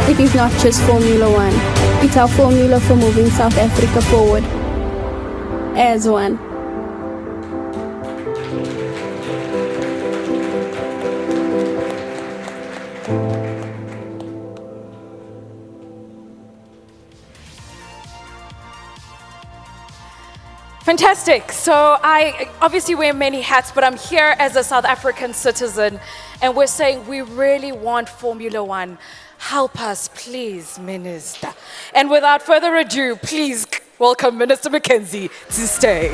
it is not just Formula One, it's our formula for moving South Africa forward as one. Fantastic. So I obviously wear many hats, but I'm here as a South African citizen, and we're saying we really want Formula One. Help us, please, Minister. And without further ado, please welcome Minister McKenzie to stage.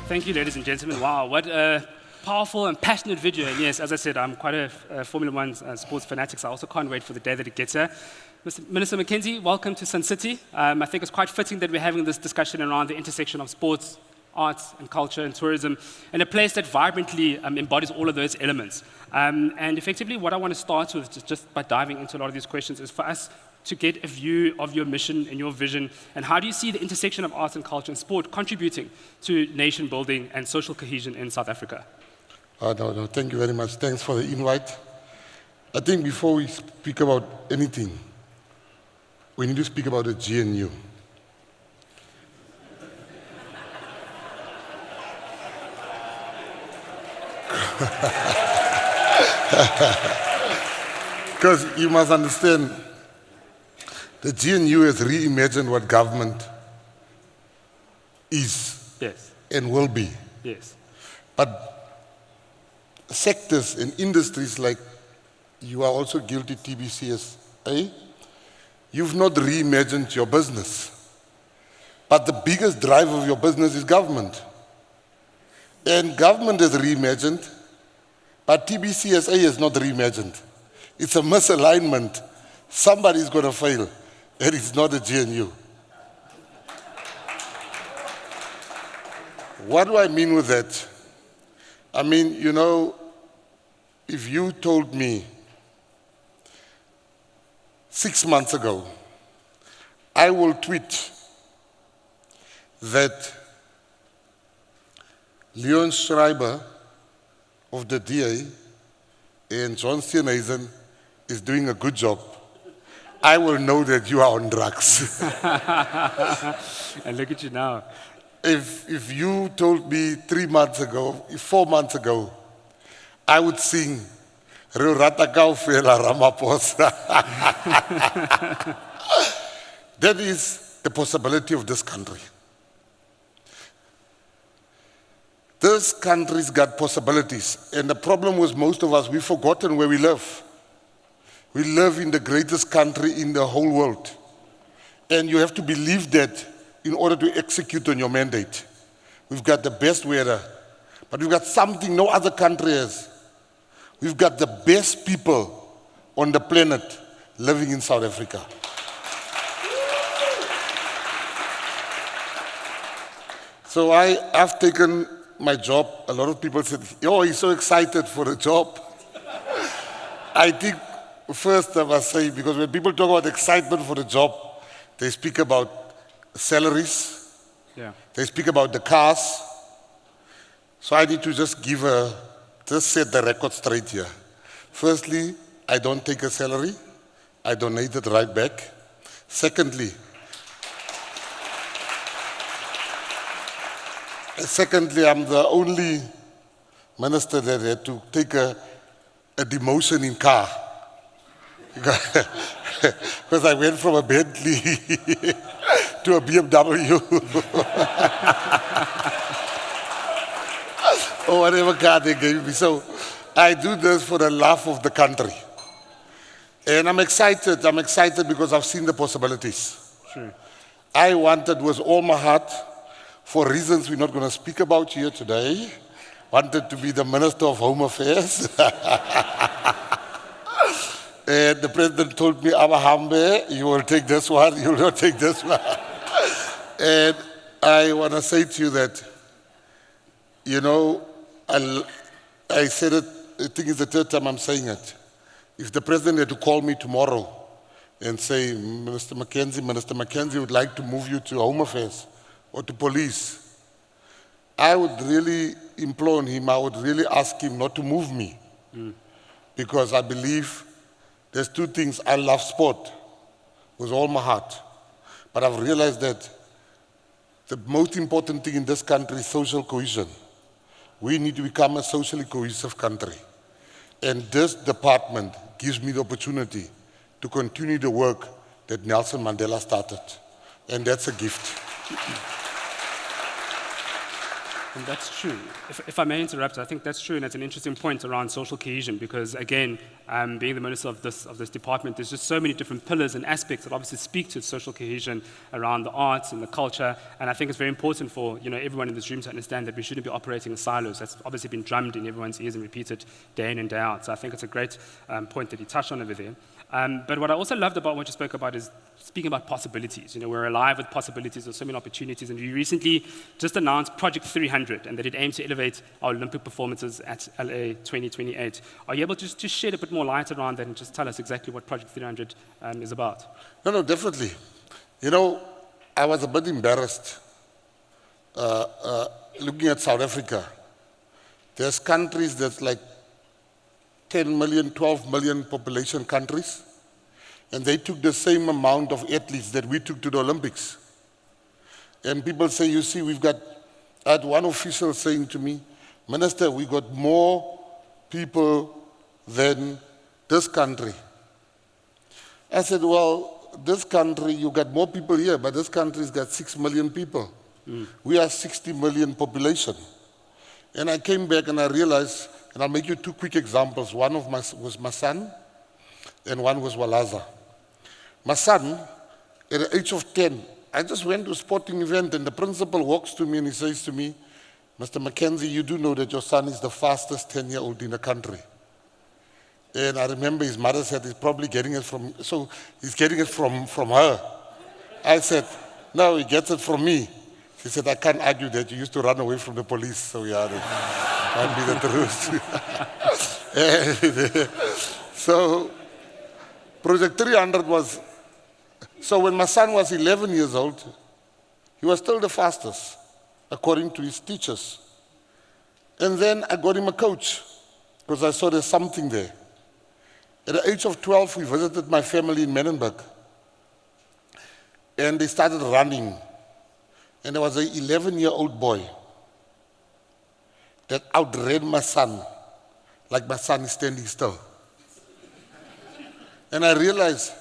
Thank you, ladies and gentlemen. Wow, what a powerful and passionate video. And yes, as I said, I'm quite a Formula One sports fanatic, so I also can't wait for the day that it gets here. Minister McKenzie, welcome to Sun City. I think it's quite fitting that we're having this discussion around the intersection of sports, arts and culture and tourism in a place that vibrantly embodies all of those elements. And effectively what I want to start with, just by diving into a lot of these questions, is for us to get a view of your mission and your vision, and how do you see the intersection of arts and culture and sport contributing to nation building and social cohesion in South Africa? No, thank you very much. Thanks for the invite. I think before we speak about anything, we need to speak about the GNU. Because you must understand, the GNU has reimagined what government is, Yes. and will be. Yes. But sectors and industries like you are also guilty, TBCSA, you've not reimagined your business. But the biggest driver of your business is government. And government is reimagined, but TBCSA is not reimagined. It's a misalignment. Somebody's going to fail, and it's not a GNU. What do I mean with that? I mean, you know, if you told me 6 months ago, I will tweet that Leon Schreiber of the DA and John Steenhuisen is doing a good job, I will know that you are on drugs. And look at you now. If you told me 3 months ago, 4 months ago, I would sing Re rata kaofela Ramaphosa. That is the possibility of this country. This country's got possibilities, and the problem was most of us, we've forgotten where we live. We live in the greatest country in the whole world, and you have to believe that in order to execute on your mandate. We've got the best weather, but we've got something no other country has. We've got the best people on the planet living in South Africa. So I've taken my job. A lot of people said, oh, he's so excited for the job. I think first I must say, because when people talk about excitement for the job, they speak about salaries, they speak about the cars. So I need to just set the record straight here. Firstly, I don't take a salary. I donate it right back. Secondly, I'm the only minister that had to take a demotion in car. Because I went from a Bentley to a BMW. Or whatever car they gave me. So I do this for the love of the country. And I'm excited because I've seen the possibilities. Sure. I wanted with all my heart, for reasons we're not going to speak about here today, wanted to be the Minister of Home Affairs. And the president told me, Abahambe, you will take this one, you will not take this one. And I want to say to you that, you know, I said it, I think it's the third time I'm saying it. If the president had to call me tomorrow and say, Minister McKenzie would like to move you to Home Affairs or to police, I would really implore him, I would really ask him not to move me. Because I believe there's two things. I love sport with all my heart. But I've realized that the most important thing in this country is social cohesion. We need to become a socially cohesive country. And this department gives me the opportunity to continue the work that Nelson Mandela started. And that's a gift. And that's true. If I may interrupt, I think that's true, and it's an interesting point around social cohesion, because again, being the minister of this department, there's just so many different pillars and aspects that obviously speak to social cohesion around the arts and the culture. And I think it's very important for everyone in this room to understand that we shouldn't be operating in silos. That's obviously been drummed in everyone's ears and repeated day in and day out. So I think it's a great point that you touched on over there. But what I also loved about what you spoke about is speaking about possibilities. We're alive with possibilities. There's so many opportunities. And we recently just announced Project 300 and that it aims to elevate our Olympic performances at LA 2028. Are you able to just shed a bit more light around that and just tell us exactly what Project 300 is about? No, definitely. I was a bit embarrassed looking at South Africa. There's countries that's like 10 million, 12 million population countries, and they took the same amount of athletes that we took to the Olympics. And people say, you see, I had one official saying to me, Minister, we got more people than this country. I said, well, this country, you got more people here, but this country's got 6 million people. We are 60 million population. And I came back and I realized, and I'll make you 2 quick examples. One was my son, and one was Walaza. My son, at the age of 10, I just went to a sporting event, and the principal walks to me and he says to me, Mr. McKenzie, you do know that your son is the fastest 10-year-old in the country. And I remember his mother said he's probably getting it from her. I said, no, he gets it from me. She said, I can't argue that. You used to run away from the police, so yeah, that can't be the truth. So Project 300 was, so when my son was 11 years old, he was still the fastest, according to his teachers. And then I got him a coach, because I saw there's something there. At the age of 12, we visited my family in Menenberg. And they started running. And there was an 11-year-old boy that outran my son, like my son is standing still. And I realized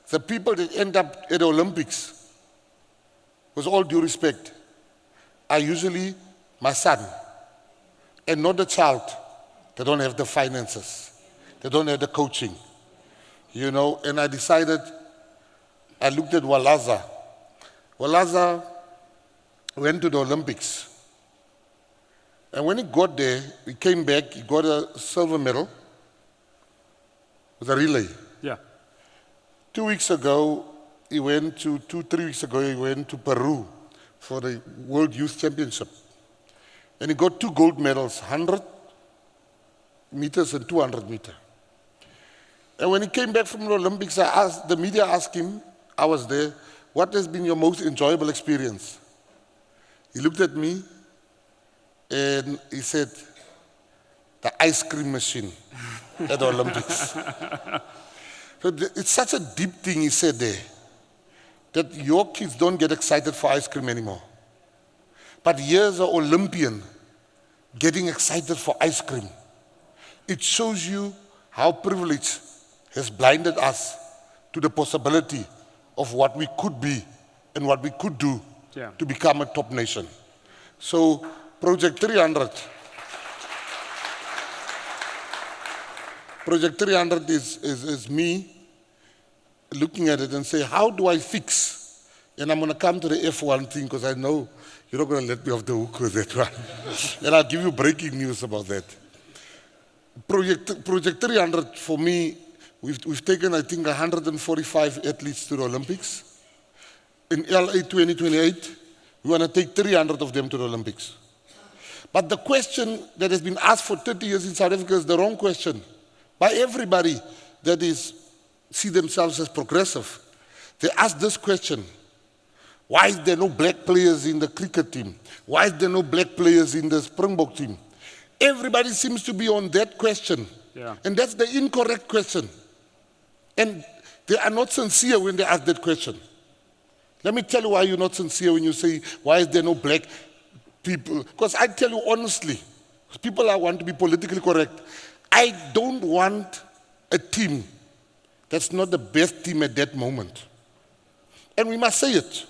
the people that end up at the Olympics, with all due respect, are usually my son, and not the child. They don't have the finances. They don't have the coaching. And I decided, I looked at Walaza. Walaza went to the Olympics. And when he got there, he came back, he got a silver medal with a relay. Yeah. 3 weeks ago, he went to Peru for the World Youth Championship. And he got 2 gold medals, 100 meters and 200 meters. And when he came back from the Olympics, the media asked him, I was there, what has been your most enjoyable experience? He looked at me and he said, the ice cream machine at the Olympics. So it's such a deep thing he said there, that your kids don't get excited for ice cream anymore. But here's an Olympian getting excited for ice cream. It shows you how privilege has blinded us to the possibility of what we could be and what we could do to become a top nation. So Project 300 is me looking at it and say, how do I fix? And I'm going to come to the F1 thing because I know you're not going to let me off the hook with that one. And I'll give you breaking news about that. Project 300 for me, we've taken, I think, 145 athletes to the Olympics. In LA 2028, we want to take 300 of them to the Olympics. But the question that has been asked for 30 years in South Africa is the wrong question. By everybody that see themselves as progressive. They ask this question: why is there no black players in the cricket team? Why is there no black players in the Springbok team? Everybody seems to be on that question. And that's the incorrect question. And they are not sincere when they ask that question. Let me tell you why you're not sincere when you say, why is there no black people? Because I tell you honestly, people want to be politically correct. I don't want a team that's not the best team at that moment. And we must say it.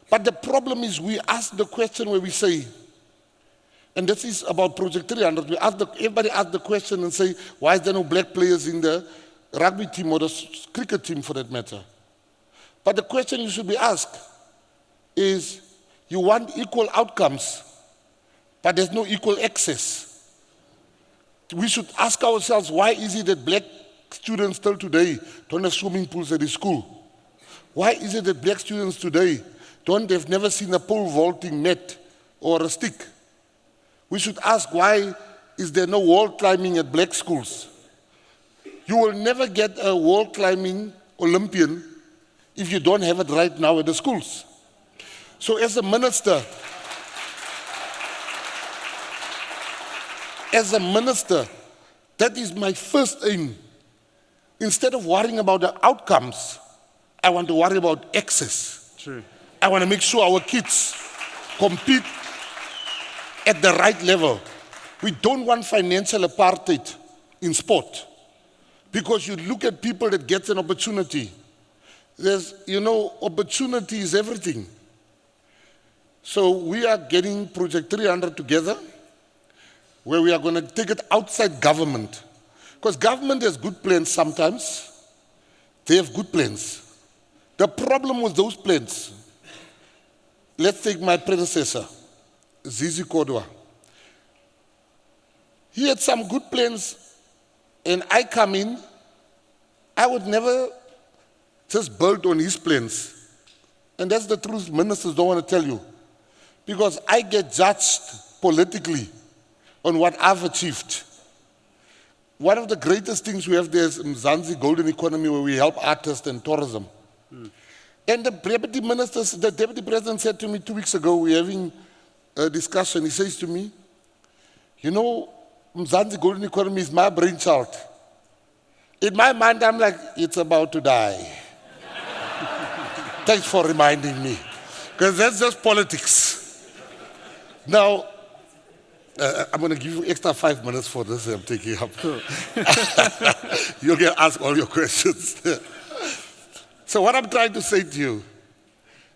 But the problem is we ask the question where we say, And this is about Project 300. Everybody asked the question and say, why is there no black players in the rugby team or the cricket team for that matter? But the question you should be asked is, you want equal outcomes, but there's no equal access. We should ask ourselves, why is it that black students till today don't have swimming pools at the school? Why is it that black students today have never seen a pole vaulting net or a stick? We should ask, why is there no wall climbing at black schools? You will never get a wall climbing Olympian if you don't have it right now at the schools. So as a minister, that is my first aim. Instead of worrying about the outcomes, I want to worry about access. True. I want to make sure our kids compete at the right level. We don't want financial apartheid in sport. Because you look at people that get an opportunity. Opportunity is everything. So we are getting Project 300 together, where we are going to take it outside government. Because government has good plans sometimes. They have good plans. The problem with those plans, let's take my predecessor, Zizi Kodwa. He had some good plans, and I come in, I would never just build on his plans. And that's the truth ministers don't want to tell you. Because I get judged politically on what I've achieved. One of the greatest things we have there is Mzansi Golden Economy, where we help artists and tourism. And the deputy president said to me 2 weeks ago, we're having a discussion, he says to me, Mzansi Golden Economy is my brainchild. In my mind, I'm like, it's about to die. Thanks for reminding me. Because that's just politics. Now, I'm going to give you extra 5 minutes for this I'm taking up. Cool. You can ask all your questions. So what I'm trying to say to you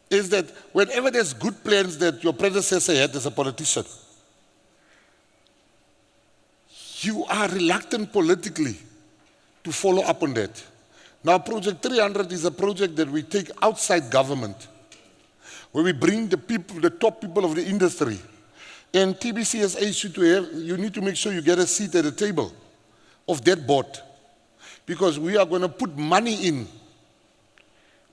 is that whenever there's good plans that your predecessor had as a politician, you are reluctant politically to follow up on that. Now, Project 300 is a project that we take outside government, where we bring the top people of the industry. And TBCSA you need to make sure you get a seat at the table of that board, because we are going to put money in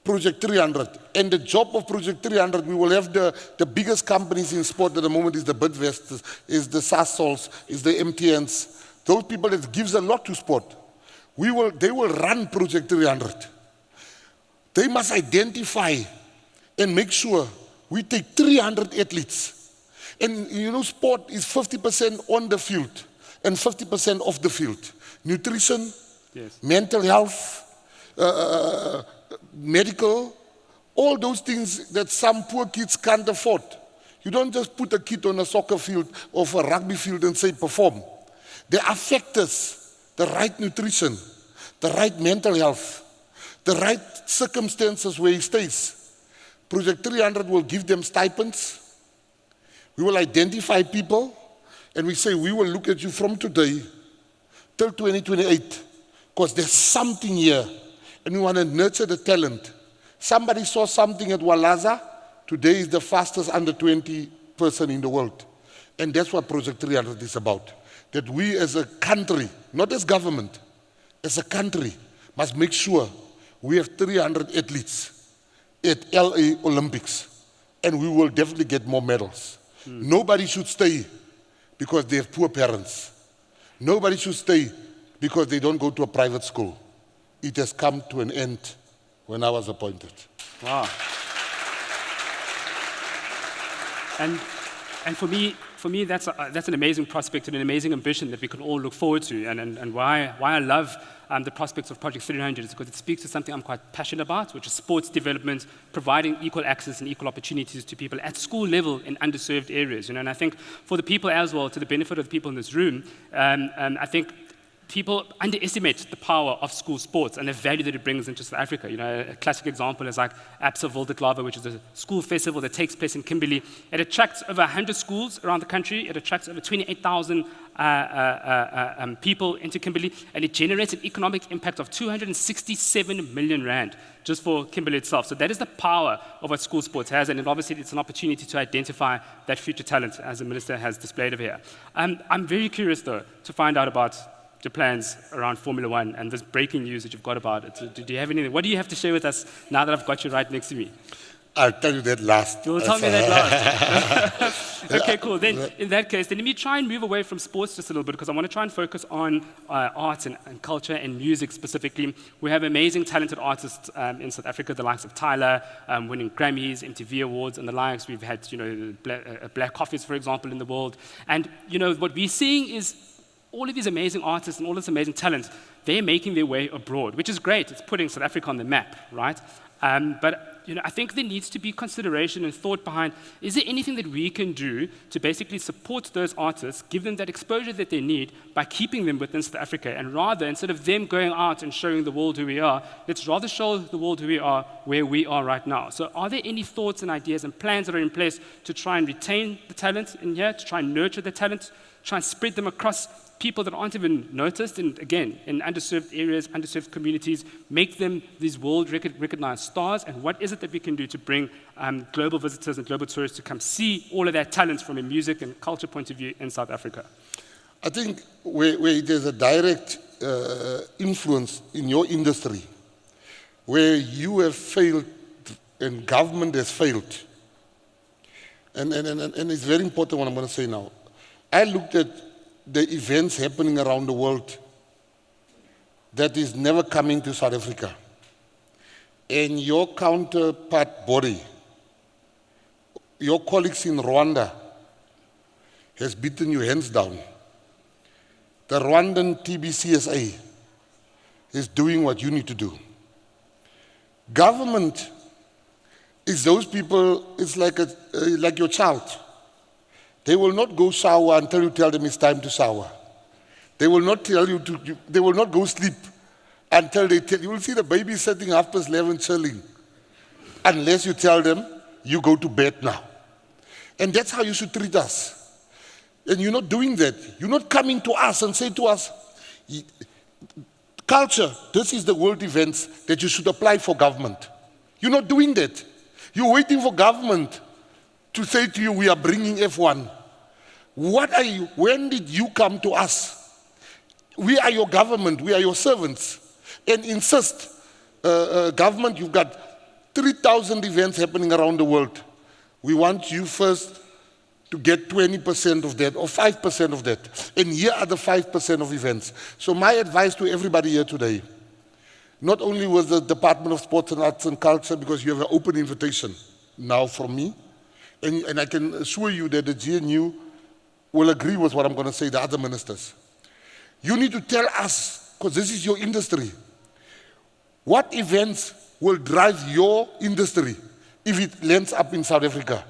Project 300. And the job of Project 300, we will have the biggest companies in sport at the moment is the Bidvest, is the Sasols, is the MTNs. Those people that gives a lot to sport. They will run Project 300. They must identify and make sure we take 300 athletes. And sport is 50% on the field and 50% off the field. Nutrition, yes. Mental health, medical, all those things that some poor kids can't afford. You don't just put a kid on a soccer field or a rugby field and say perform. There are factors, the right nutrition, the right mental health, the right circumstances where he stays. Project 300 will give them stipends. We will identify people, and we say we will look at you from today till 2028, because there's something here, and we want to nurture the talent. Somebody saw something at Walaza. Today is the fastest under 20 person in the world. And that's what Project 300 is about. That we as a country, not as government, as a country, must make sure we have 300 athletes at LA Olympics, and we will definitely get more medals. Nobody should stay because they have poor parents. Nobody should stay because they don't go to a private school. It has come to an end when I was appointed. Wow. And for me, that's an amazing prospect and an amazing ambition that we can all look forward to. And why I love the prospects of Project 300 is because it speaks to something I'm quite passionate about, which is sports development, providing equal access and equal opportunities to people at school level in underserved areas. And I think for the people as well, to the benefit of the people in this room, I think people underestimate the power of school sports and the value that it brings into South Africa. You know, a classic example is like Absa Wildeklawe, which is a school festival that takes place in Kimberley. It attracts over 100 schools around the country. It attracts over 28,000 people into Kimberley, and it generates an economic impact of 267 million rand just for Kimberley itself. So that is the power of what school sports has, and obviously it's an opportunity to identify that future talent, as the Minister has displayed over here. I'm very curious, though, to find out about your plans around Formula One and this breaking news that you've got about it. Do you have anything? What do you have to share with us now that I've got you right next to me? I'll tell you that last. You'll tell me that last. Okay, cool. Then, in that case, then let me try and move away from sports just a little bit, because I want to try and focus on arts and culture and music specifically. We have amazing, talented artists in South Africa, the likes of Tyler, winning Grammys, MTV Awards, and the likes. We've had, you know, Black Coffees, for example, in the world. And, you know, what we're seeing is all of these amazing artists and all this amazing talent, they're making their way abroad, which is great. It's putting South Africa on the map, right? But you know, I think there needs to be consideration and thought behind, is there anything that we can do to basically support those artists, give them that exposure that they need by keeping them within South Africa? And rather, instead of them going out and showing the world who we are, let's rather show the world who we are where we are right now. So are there any thoughts and ideas and plans that are in place to try and retain the talent in here, to try and nurture the talent, try and spread them across people that aren't even noticed, and again, in underserved areas, underserved communities, make them these world-recognized stars? And what is it that we can do to bring global visitors and global tourists to come see all of that talent from a music and culture point of view in South Africa? I think where there's a direct influence in your industry, where you have failed and government has failed, and it's very important what I'm going to say now. I looked at the events happening around the world that is never coming to South Africa. And your counterpart body, your colleagues in Rwanda, has beaten you hands down. The Rwandan TBCSA is doing what you need to do. Government is those people, it's like your child. They will not go shower until you tell them it's time to shower. They will not tell you to, they will not go sleep until they tell you. You will see the baby sitting 11:30 chilling, unless you tell them, you go to bed now. And that's how you should treat us. And you're not doing that. You're not coming to us and say to us, culture, this is the world events that you should apply for government. You're not doing that. You're waiting for government to say to you, we are bringing F1. What are you? When did you come to us? We are your government, we are your servants. And insist, government, you've got 3,000 events happening around the world. We want you first to get 20% of that or 5% of that. And here are the 5% of events. So my advice to everybody here today, not only with the Department of Sports and Arts and Culture, because you have an open invitation now from me, and I can assure you that the GNU will agree with what I'm going to say, the other ministers. You need to tell us, because this is your industry, what events will drive your industry if it lands up in South Africa.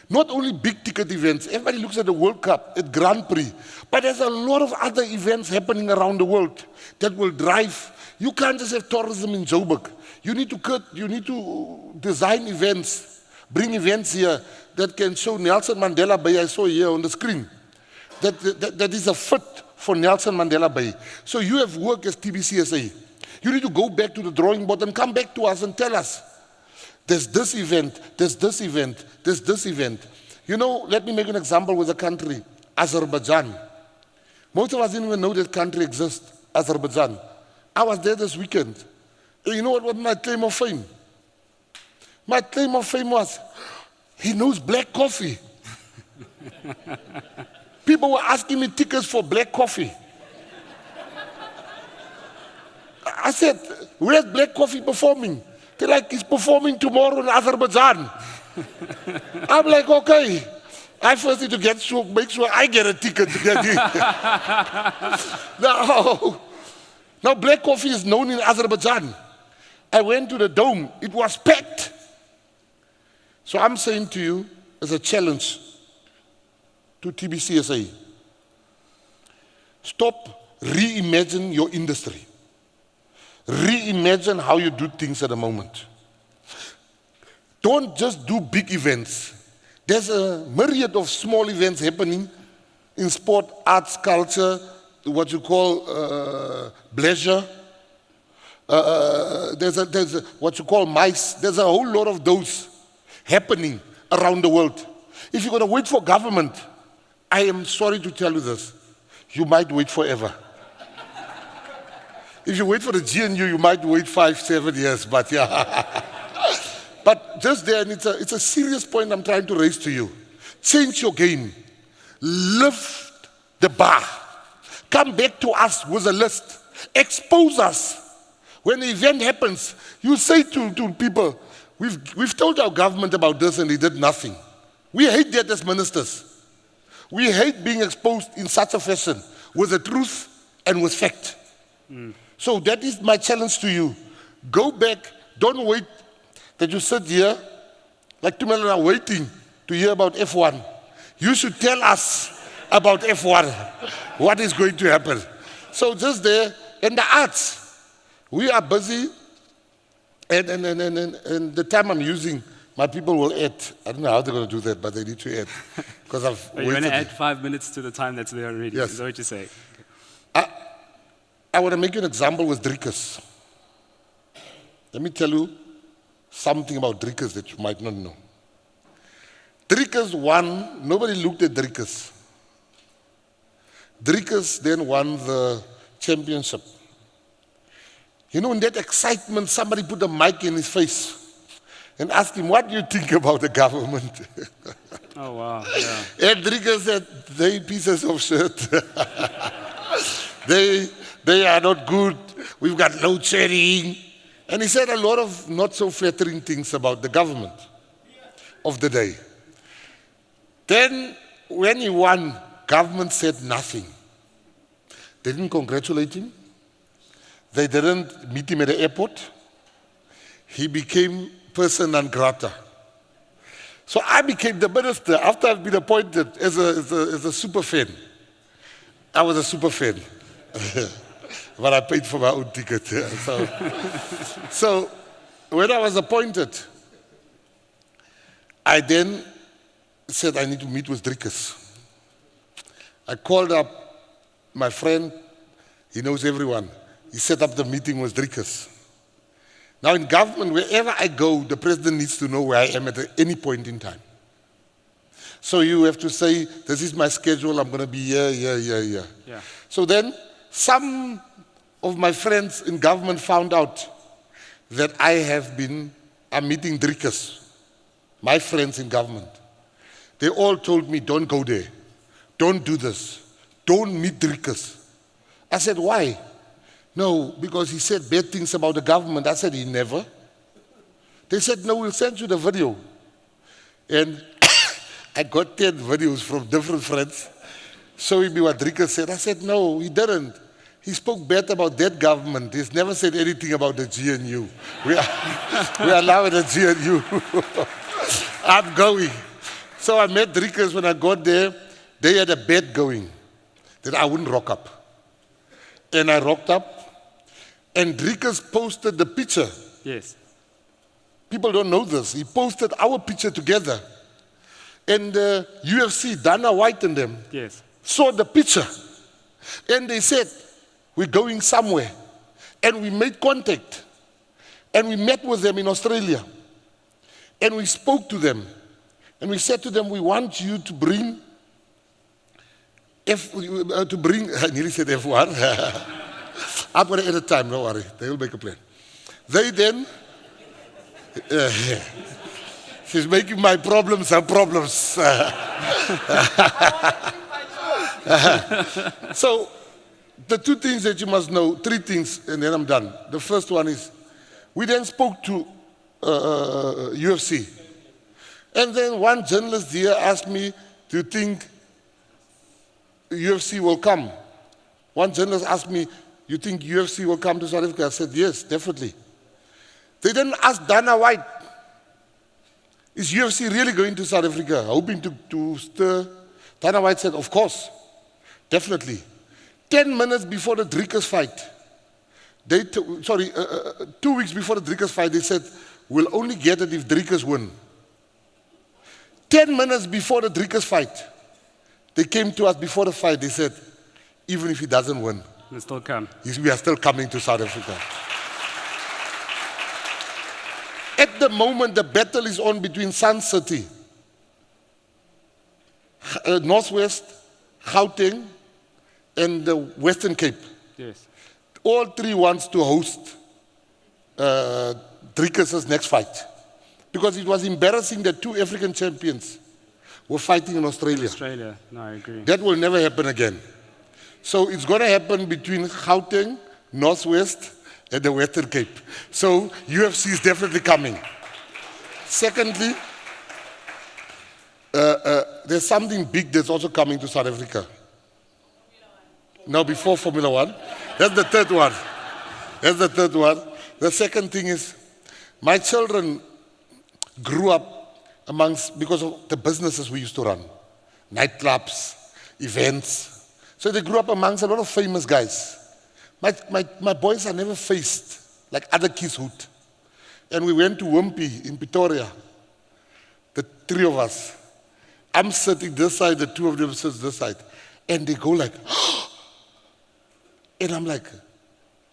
Not only big ticket events, everybody looks at the World Cup, at Grand Prix, but there's a lot of other events happening around the world that will drive. You can't just have tourism in Joburg. You need to design events, bring events here that can show Nelson Mandela Bay. I saw here on the screen that is a fit for Nelson Mandela Bay. So you have work as TBCSA. You need to go back to the drawing board and come back to us and tell us, there's this event, there's this event, there's this event. You know, let me make an example with a country, Azerbaijan. Most of us didn't even know that country exists, Azerbaijan. I was there this weekend. And you know what was my claim of fame? My claim of fame was, he knows black coffee. People were asking me tickets for black coffee. I said, where's black coffee performing? They're like, he's performing tomorrow in Azerbaijan. I'm like, okay. I first need to make sure I get a ticket to get in. Now black coffee is known in Azerbaijan. I went to the dome, it was packed. So I'm saying to you, as a challenge to TBCSA, stop reimagine your industry. Reimagine how you do things at the moment. Don't just do big events. There's a myriad of small events happening in sport, arts, culture, what you call leisure. There's what you call MICE. There's a whole lot of those happening around the world. If you're going to wait for government, I am sorry to tell you this, you might wait forever. If you wait for the GNU, you might wait 5-7 years, but yeah. But just there, and it's a serious point I'm trying to raise to you. Change your game. Lift the bar. Come back to us with a list. Expose us. When the event happens, you say to people, we've told our government about this and they did nothing. We hate that as ministers. We hate being exposed in such a fashion with the truth and with fact. So that is my challenge to you. Go back. Don't wait that you sit here like Tumelo are waiting to hear about F1. You should tell us about F1, what is going to happen. So just there, and the arts, we are busy, and the time I'm using, my people will add. I don't know how they're going to do that, but they need to add. Because I've Are you going to add 5 minutes to the time that's there already? Yes. Is that what you say? I want to make you an example with drinkers. Let me tell you something about drinkers that you might not know. Drinkers won, nobody looked at drinkers. Drinkers then won the championship. You know, in that excitement, somebody put a mic in his face and asked him, what do you think about the government? Oh, wow. Yeah. And drinkers said, they pieces of shit. They are not good. We've got load shedding. And he said a lot of not so flattering things about the government of the day. Then, when he won, government said nothing. They didn't congratulate him. They didn't meet him at the airport. He became person non grata. So I became the minister after I've been appointed as a super fan. I was a super fan. But I paid for my own ticket. So when I was appointed, I then said I need to meet with drinkers. I called up my friend, he knows everyone. He set up the meeting with drinkers. Now in government, wherever I go, the president needs to know where I am at any point in time. So you have to say, this is my schedule, I'm going to be here. Yeah. So then some of my friends in government found out that I'm meeting drinkers, my friends in government. They all told me, don't go there. Don't do this. Don't meet drinkers. I said, why? No, because he said bad things about the government. I said, he never. They said, no, we'll send you the video. And I got 10 videos from different friends showing me what drinkers said. I said, no, he didn't. He spoke bad about that government. He's never said anything about the GNU. We are now in the GNU. I'm going. So I met drinkers when I got there. They had a bet going that I wouldn't rock up. And I rocked up. And drinkers posted the picture. Yes. People don't know this. He posted our picture together. And the UFC, Dana White and them, Yes. saw the picture. And they said, we're going somewhere. And we made contact. And we met with them in Australia. And we spoke to them. And we said to them, we want you to bring, I nearly said F1. I'm going to add a time, don't worry. They will make a plan. They then, she's making my problems her problems. So, the two things that you must know, three things, and then I'm done. The first one is, we then spoke to UFC. And then one journalist here asked me, do you think UFC will come? One journalist asked me, you think UFC will come to South Africa? I said, yes, definitely. They then asked Dana White, is UFC really going to South Africa, hoping to stir? Dana White said, of course, definitely. 10 minutes before the Driekers fight, 2 weeks before the Driekers fight, they said, we'll only get it if Driekers win. 10 minutes before the Driekers fight, they came to us before the fight, they said, even if he doesn't win, We'll still come. we are still coming to South Africa. At the moment, the battle is on between Sun City, Northwest, Gauteng, and the Western Cape. Yes. All three wants to host Driekers' next fight. Because it was embarrassing that 2 African champions were fighting in Australia. Australia, no, I agree. That will never happen again. So it's going to happen between Gauteng, Northwest, and the Western Cape. So UFC is definitely coming. Secondly, there's something big that's also coming to South Africa. Now, before Formula One. That's the third one. That's the third one. The second thing is, my children grew up because of the businesses we used to run. Nightclubs, events. So they grew up amongst a lot of famous guys. My boys are never faced like other kids would. And we went to Wimpy in Pretoria, the 3 of us. I'm sitting this side, the 2 of them sit this side. And they go like, and I'm like,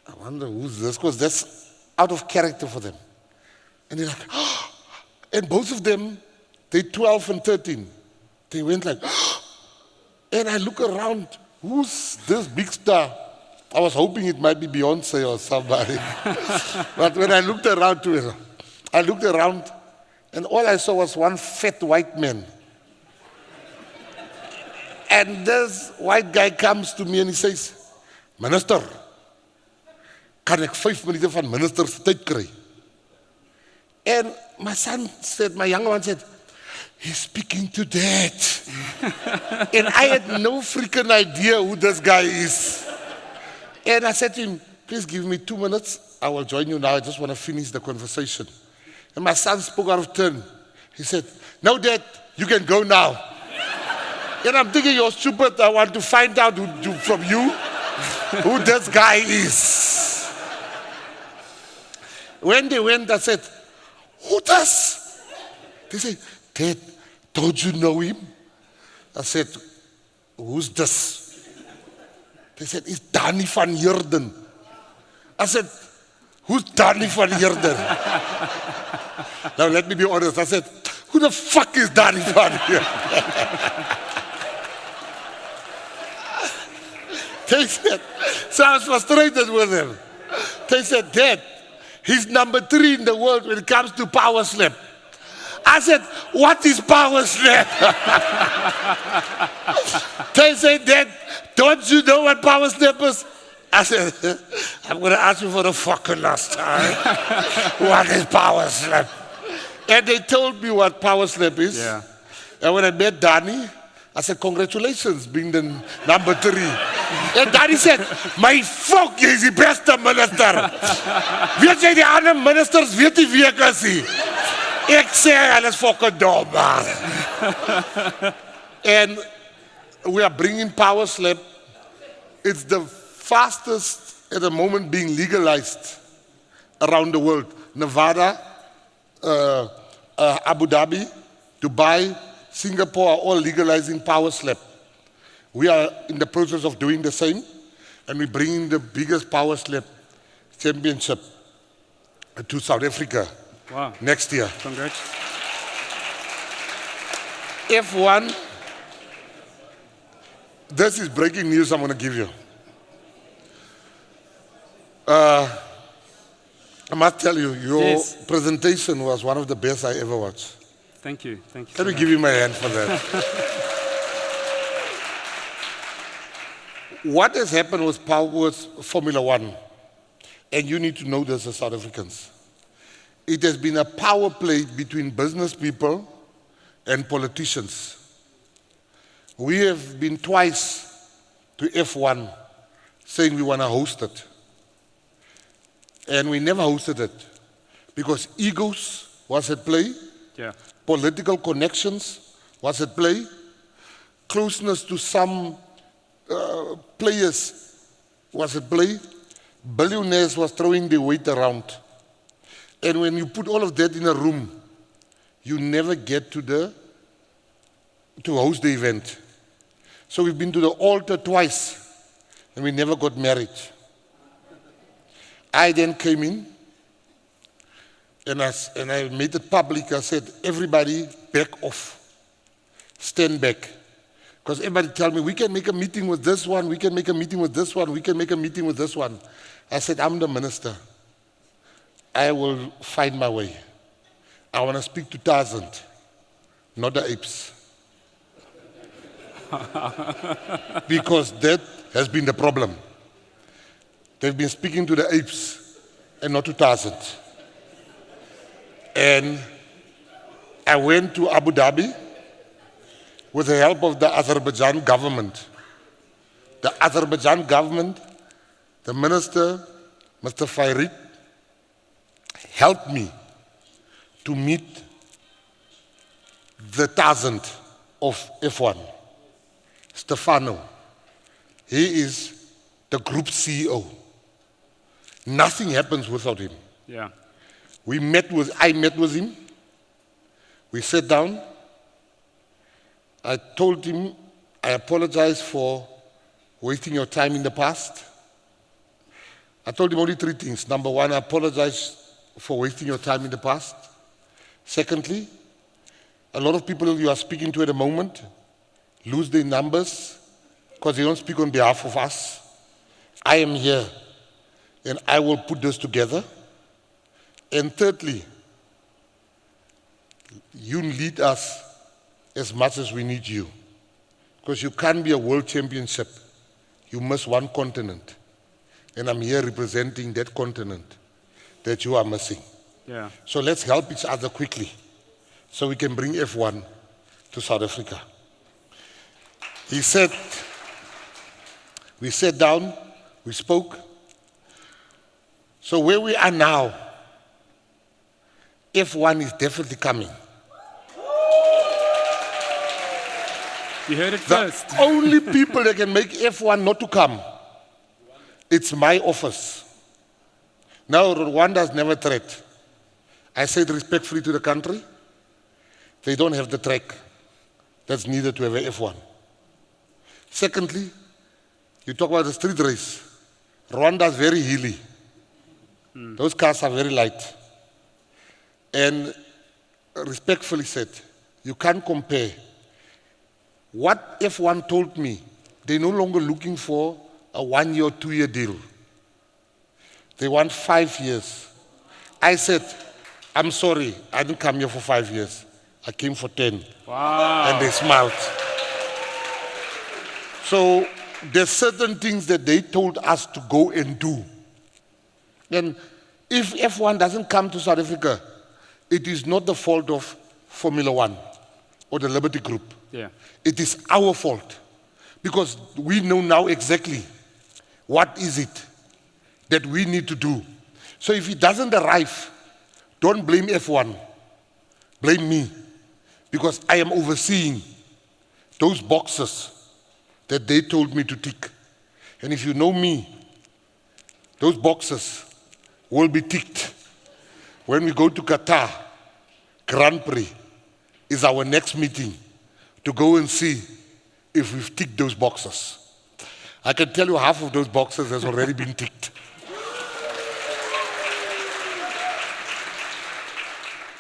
I wonder who's this, because that's out of character for them. And they're like, and both of them, they're 12 and 13. They went like, and I look around, who's this big star? I was hoping it might be Beyonce or somebody. But when I looked around to it, I looked around, and all I saw was one fat white man. And this white guy comes to me and he says, Minister, kan ek 5 minute van minister se tyd kry? And my son said, my younger one said, he's speaking to Dad. And I had no freaking idea who this guy is. And I said to him, please give me 2 minutes. I will join you now. I just want to finish the conversation. And my son spoke out of turn. He said, no, Dad, you can go now. And I'm thinking, you're stupid. I want to find out from you who this guy is. When they went, I said, who does? They said, Dad, don't you know him? I said, who's this? They said, it's Danny van Heerden. I said, who's Danny van Heerden? Now let me be honest. I said, who the fuck is Danny van Heerden? They said, so I was frustrated with them. They said, Dad, he's number 3 in the world when it comes to power slap. I said, what is power slap? They said, Dad, don't you know what power slap is? I said, I'm going to ask you for the fucking last time. What is power slap? And they told me what power slap is. Yeah. And when I met Danny, I said, congratulations, being the number 3. And Danny said, my fuck, jy is die beste minister. Weet jy die ander ministers, weet nie wie ek is nie. Ek sê, hulle is fucking dom, man. And we are bringing power slap. It's the fastest at the moment being legalized around the world. Nevada, Abu Dhabi, Dubai, Singapore are all legalizing power slap. We are in the process of doing the same, and we're bringing the biggest power slap championship to South Africa next year. Congrats. F1, this is breaking news I'm going to give you. I must tell you, your presentation was one of the best I ever watched. Thank you. Thank you. Let me give you my hand for that. What has happened with Formula One, and you need to know this as South Africans, it has been a power play between business people and politicians. We have been twice to F1 saying we want to host it. And we never hosted it because egos was at play, political connections was at play, closeness to some players was at play. Billionaires was throwing the weight around. And when you put all of that in a room, you never get to host the event. So we've been to the altar twice, and we never got married. I then came in, and I made it public. I said, everybody back off. Stand back. Because everybody tell me, we can make a meeting with this one, we can make a meeting with this one, we can make a meeting with this one. I said, I'm the minister. I will find my way. I want to speak to Tarzan, not the apes. Because that has been the problem. They've been speaking to the apes and not to Tarzan. And I went to Abu Dhabi with the help of the Azerbaijan government. The Azerbaijan government, the minister, Mr. Fairid, helped me to meet the Tarzan of F1, Stefano. He is the group CEO. Nothing happens without him. Yeah. I met with him. We sat down. I told him, I apologize for wasting your time in the past. I told him only 3 things. Number 1, I apologize for wasting your time in the past. Secondly, a lot of people you are speaking to at the moment lose their numbers because they don't speak on behalf of us. I am here, and I will put this together. And thirdly, you lead us as much as we need you. Because you can't be a world championship. You miss one continent. And I'm here representing that continent that you are missing. Yeah. So let's help each other quickly so we can bring F1 to South Africa. He said, we sat down, we spoke. So where we are now, F1 is definitely coming. You heard it first. The only people that can make F1 not to come, it's my office. Now, Rwanda has never threat. I said respectfully to the country, they don't have the track that's needed to have a F1. Secondly, you talk about the street race. Rwanda is very hilly. Those cars are very light. And respectfully said, you can't compare. What F1 told me, they're no longer looking for a 1-year or 2-year deal. They want 5 years. I said, I'm sorry, I didn't come here for 5 years. I came for 10. Wow. And they smiled. So there's certain things that they told us to go and do. And if F1 doesn't come to South Africa, it is not the fault of Formula One or the Liberty Group. Yeah. It is our fault. Because we know now exactly what is it that we need to do. So if it doesn't arrive, don't blame F1. Blame me. Because I am overseeing those boxes that they told me to tick. And if you know me, those boxes will be ticked. When we go to Qatar, Grand Prix is our next meeting to go and see if we've ticked those boxes. I can tell you half of those boxes has already been ticked.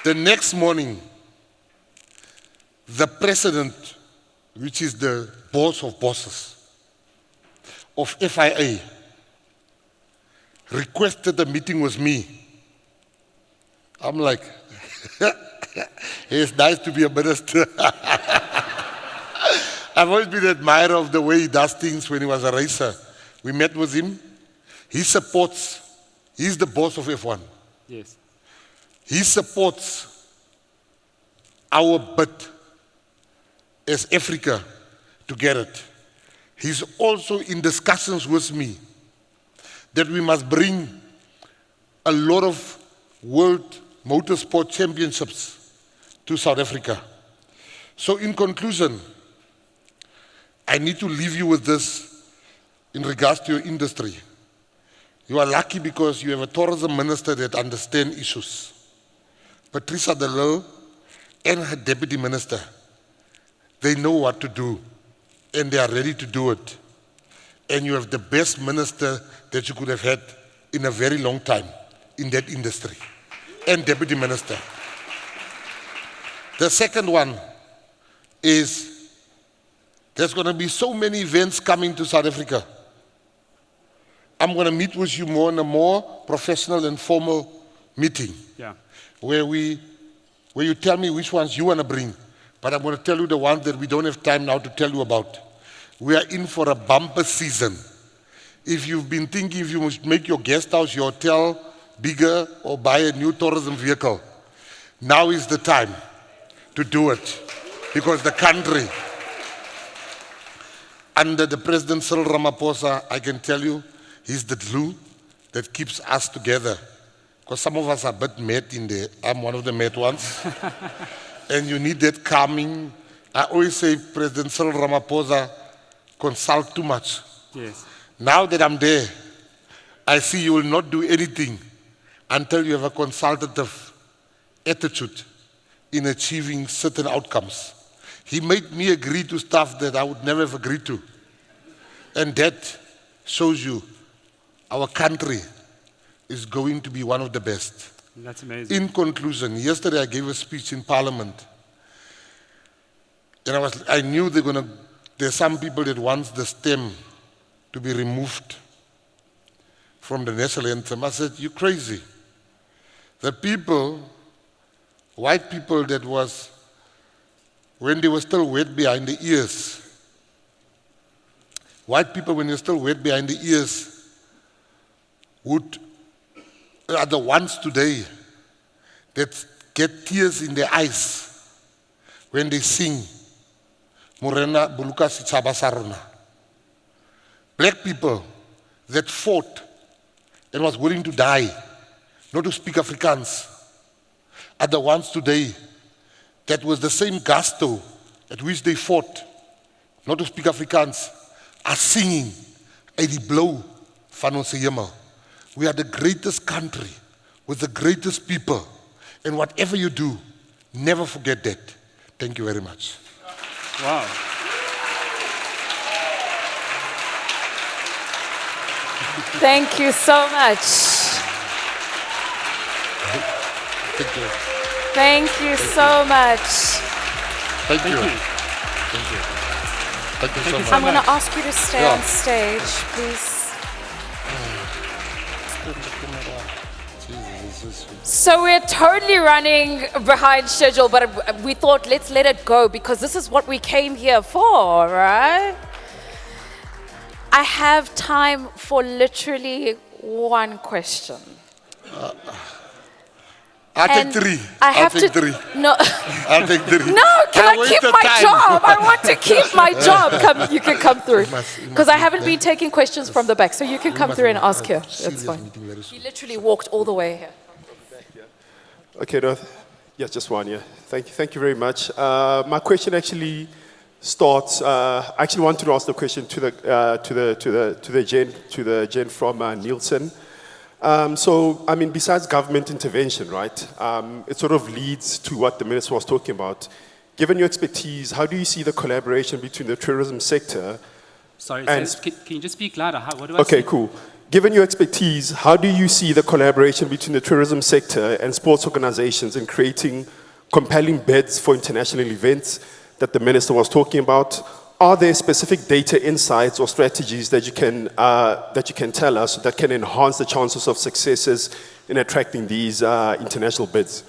The next morning, the president, which is the boss of bosses of FIA, requested a meeting with me. I'm like, it's nice to be a minister. I've always been an admirer of the way he does things when he was a racer. We met with him. He supports, he's the boss of F1. Yes. He supports our bid as Africa to get it. He's also in discussions with me that we must bring a lot of world motorsport championships to South Africa. So in conclusion, I need to leave you with this. in regards to your industry. You are lucky because you have a tourism minister that understands issues. Patricia de Lille and her deputy minister, they know what to do and they are ready to do it. And you have the best minister that you could have had in a very long time in that industry, and deputy minister. The second one is there's going to be so many events coming to South Africa. I'm going to meet with you more in a more professional and formal meeting. Yeah. Where you tell me which ones you want to bring, but I'm going to tell you the ones that we don't have time now to tell you about. We are in for a bumper season. If you've been thinking if you must make your guest house, your hotel bigger or buy a new tourism vehicle, now is the time to do it. Because the country, under the President Cyril Ramaphosa, I can tell you, he's the glue that keeps us together. Because some of us are a bit mad in there. I'm one of the mad ones. And you need that calming. I always say, President Cyril Ramaphosa, consult too much. Yes. Now that I'm there, I see you will not do anything until you have a consultative attitude in achieving certain outcomes. He made me agree to stuff that I would never have agreed to. And that shows you our country is going to be one of the best. That's amazing. In conclusion, yesterday I gave a speech in Parliament. And I knew there's some people that want the stem to be removed from the national anthem. I said, you're crazy. The people, white people that was, when they were still wet behind the ears, white people when they're still wet behind the ears are the ones today that get tears in their eyes when they sing Morena Buluka Sitshaba sa rona. Black people that fought and was willing to die, not to speak Afrikaans, are the ones today that was the same gusto at which they fought, not to speak Afrikaans, are singing at the blow van ons hemel. We are the greatest country with the greatest people. And whatever you do, never forget that. Thank you very much. Wow. Thank you so much. Thank you. Thank you so much. Thank you. you. Thank you. Thank you so much. I'm going to ask you to stay Yeah. on stage, please. So we're totally running behind schedule, but we thought let's let it go because this is what we came here for, right? I have time for literally one question. I'll take And three. I I'll have take to. three. No. I'll take three. No, can I keep wasted my time. job? I want to keep my job. You can come through. You must Because I meet haven't them. been taking questions from the back, so you can come through and ask here. That's Serious fine. meeting very soon. He literally walked all the way here. Okay, no, yeah, just one, yeah. Thank you very much. My question actually starts. I actually want to ask the question to the gen from Nielsen. So, I mean, besides government intervention, right? It sort of leads to what the minister was talking about. Given your expertise, how do you see the collaboration between the tourism sector? Sorry, And- can you just speak louder? What do I Okay, say? cool. Given your expertise, how do you see the collaboration between the tourism sector and sports organizations in creating compelling bids for international events that the minister was talking about? Are there specific data insights or strategies that you can tell us that can enhance the chances of successes in attracting these international bids?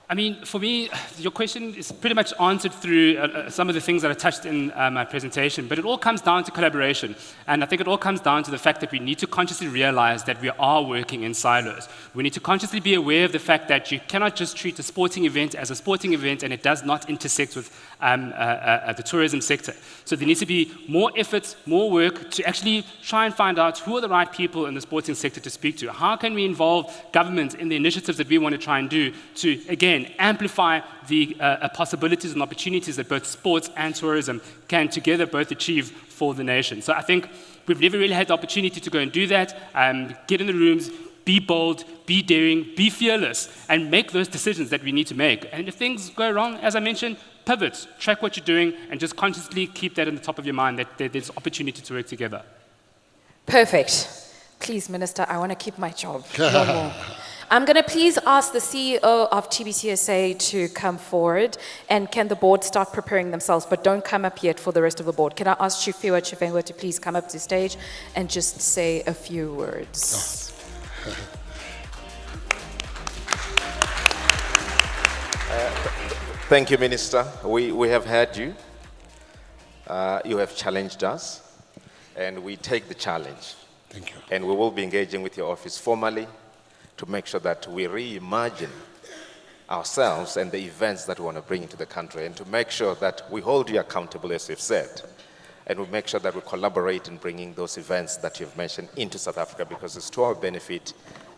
I mean, for me, your question is pretty much answered through some of the things that I touched in my presentation, but it all comes down to collaboration. And I think it all comes down to the fact that we need to consciously realize that we are working in silos. We need to consciously be aware of the fact that you cannot just treat a sporting event as a sporting event and it does not intersect with the tourism sector. So there needs to be more effort, more work to actually try and find out who are the right people in the sporting sector to speak to. How can we involve government in the initiatives that we want to try and do to, again, amplify the possibilities and opportunities that both sports and tourism can together both achieve for the nation. So I think we've never really had the opportunity to go and do that, get in the rooms, be bold, be daring, be fearless, and make those decisions that we need to make. And if things go wrong, as I mentioned, pivot, track what you're doing, and just consciously keep that in the top of your mind that there's opportunity to work together. Perfect. Please, Minister, I want to keep my job. No more. I'm going to please ask the CEO of TBCSA to come forward, and can the board start preparing themselves, but don't come up yet for the rest of the board. Can I ask Chifiwa Chifengwa to please come up to stage and just say a few words? Thank you, Minister. We have heard you. You have challenged us, and we take the challenge. Thank you. And we will be engaging with your office formally to make sure that we reimagine ourselves and the events that we want to bring into the country, and to make sure that we hold you accountable, as you've said, and we make sure that we collaborate in bringing those events that you've mentioned into South Africa, because it's to our benefit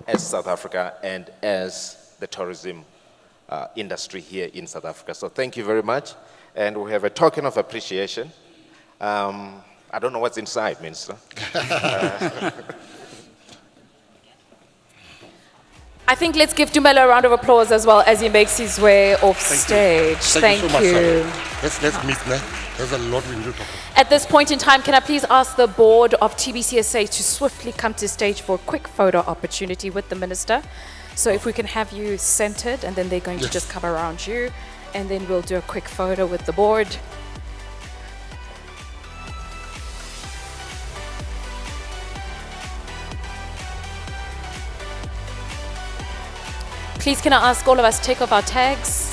as South Africa and as the tourism industry here in South Africa. So thank you very much. And we have a token of appreciation. I don't know what's inside, Minister. I think let's give Tumelo a round of applause as well as he makes his way off stage. Thank you so much, sir. Let's meet now. There's a lot we need to talk about. At this point in time, can I please ask the board of TBCSA to swiftly come to stage for a quick photo opportunity with the minister? So if we can have you centered, and then they're going to just come around you, and then we'll do a quick photo with the board. Please, can I ask all of us to take off our tags?